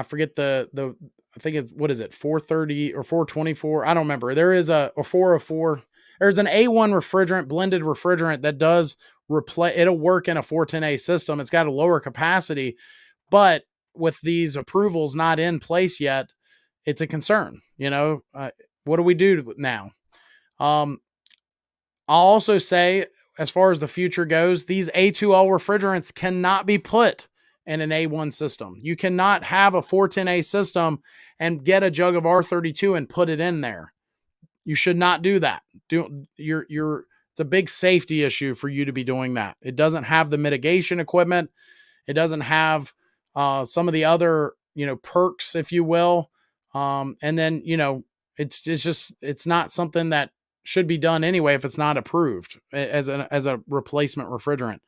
forget I think it's, what is it, 430 or 424? I don't remember. There is a 404. There's an A1 refrigerant, blended refrigerant that does it'll work in a 410A system. It's got a lower capacity, but with these approvals not in place yet, it's a concern. What do we do now? I'll also say, as far as the future goes, these A2L refrigerants cannot be put in an A1 system. You cannot have a 410A system and get a jug of R32 and put it in there. You should not do that. It's a big safety issue for you to be doing that. It doesn't have the mitigation equipment. It doesn't have some of the other, perks, if you will. And then, it's not something that should be done anyway if it's not approved as a replacement refrigerant.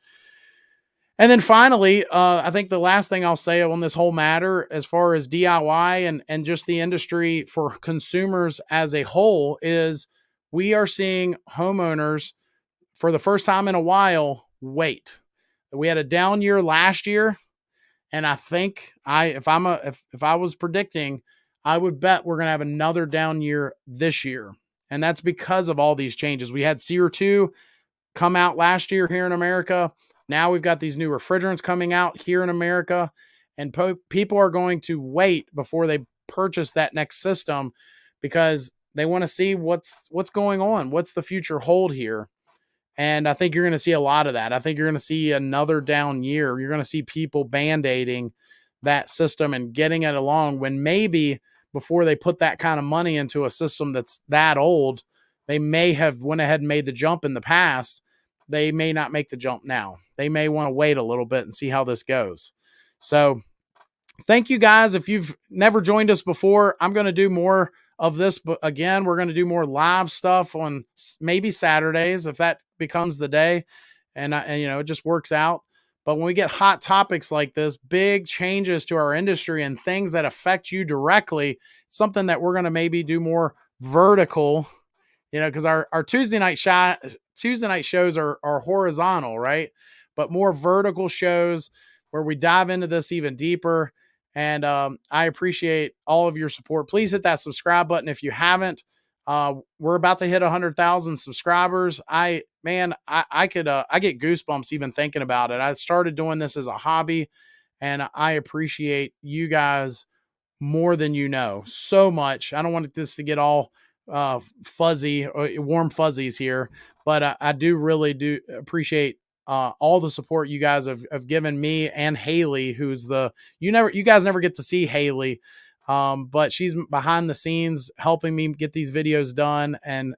And then finally, I think the last thing I'll say on this whole matter, as far as DIY and just the industry for consumers as a whole, is we are seeing homeowners for the first time in a while wait. We had a down year last year, and I think if I was predicting, I would bet we're going to have another down year this year, and that's because of all these changes. We had SEER 2 come out last year here in America. Now we've got these new refrigerants coming out here in America, and people are going to wait before they purchase that next system because they want to see what's going on. What's the future hold here? And I think you're going to see a lot of that. I think you're going to see another down year. You're going to see people band-aiding that system and getting it along when maybe before they put that kind of money into a system that's that old, they may have went ahead and made the jump in the past. They may not make the jump now. They may want to wait a little bit and see how this goes. So thank you guys. If you've never joined us before, I'm going to do more of this, but again, we're going to do more live stuff on maybe Saturdays if that becomes the day, and it just works out. But when we get hot topics like this, big changes to our industry and things that affect you directly, something that we're going to maybe do more vertical, because our Tuesday night shows are horizontal, right? But more vertical shows where we dive into this even deeper. And I appreciate all of your support. Please hit that subscribe button if you haven't. We're about to hit 100,000 subscribers. I get goosebumps even thinking about it. I started doing this as a hobby, and I appreciate you guys more than you know so much. I don't want this to get all fuzzy or warm fuzzies here, but I do really do appreciate all the support you guys have given me and Haley, who's you guys never get to see Haley, but she's behind the scenes helping me get these videos done. And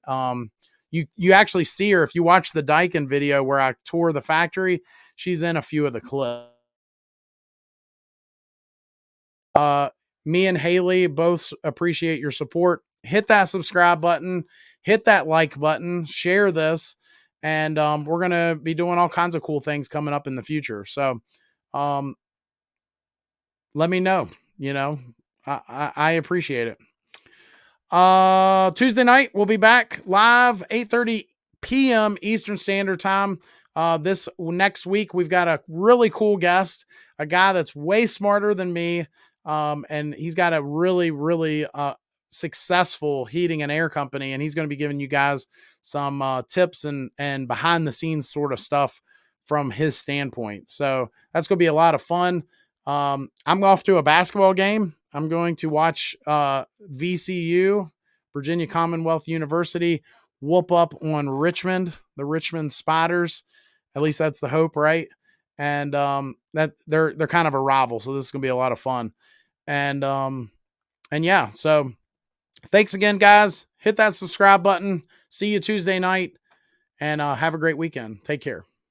you actually see her if you watch the Daikin video where I tour the factory. She's in a few of the clips. Me and Haley both appreciate your support. Hit that subscribe button, hit that like button, share this, and we're going to be doing all kinds of cool things coming up in the future. So let me know, I appreciate it. Tuesday night, we'll be back live, 8:30 p.m. Eastern Standard Time. This next week, we've got a really cool guest, a guy that's way smarter than me. And he's got a really, really successful heating and air company, and he's going to be giving you guys some tips and behind the scenes sort of stuff from his standpoint. So that's going to be a lot of fun. I'm off to a basketball game. I'm going to watch VCU, Virginia Commonwealth University, whoop up on Richmond, the Richmond Spiders. At least that's the hope, right? And that they're kind of a rival, so this is going to be a lot of fun. And yeah, so thanks again, guys. Hit that subscribe button. See you Tuesday night, and have a great weekend. Take care.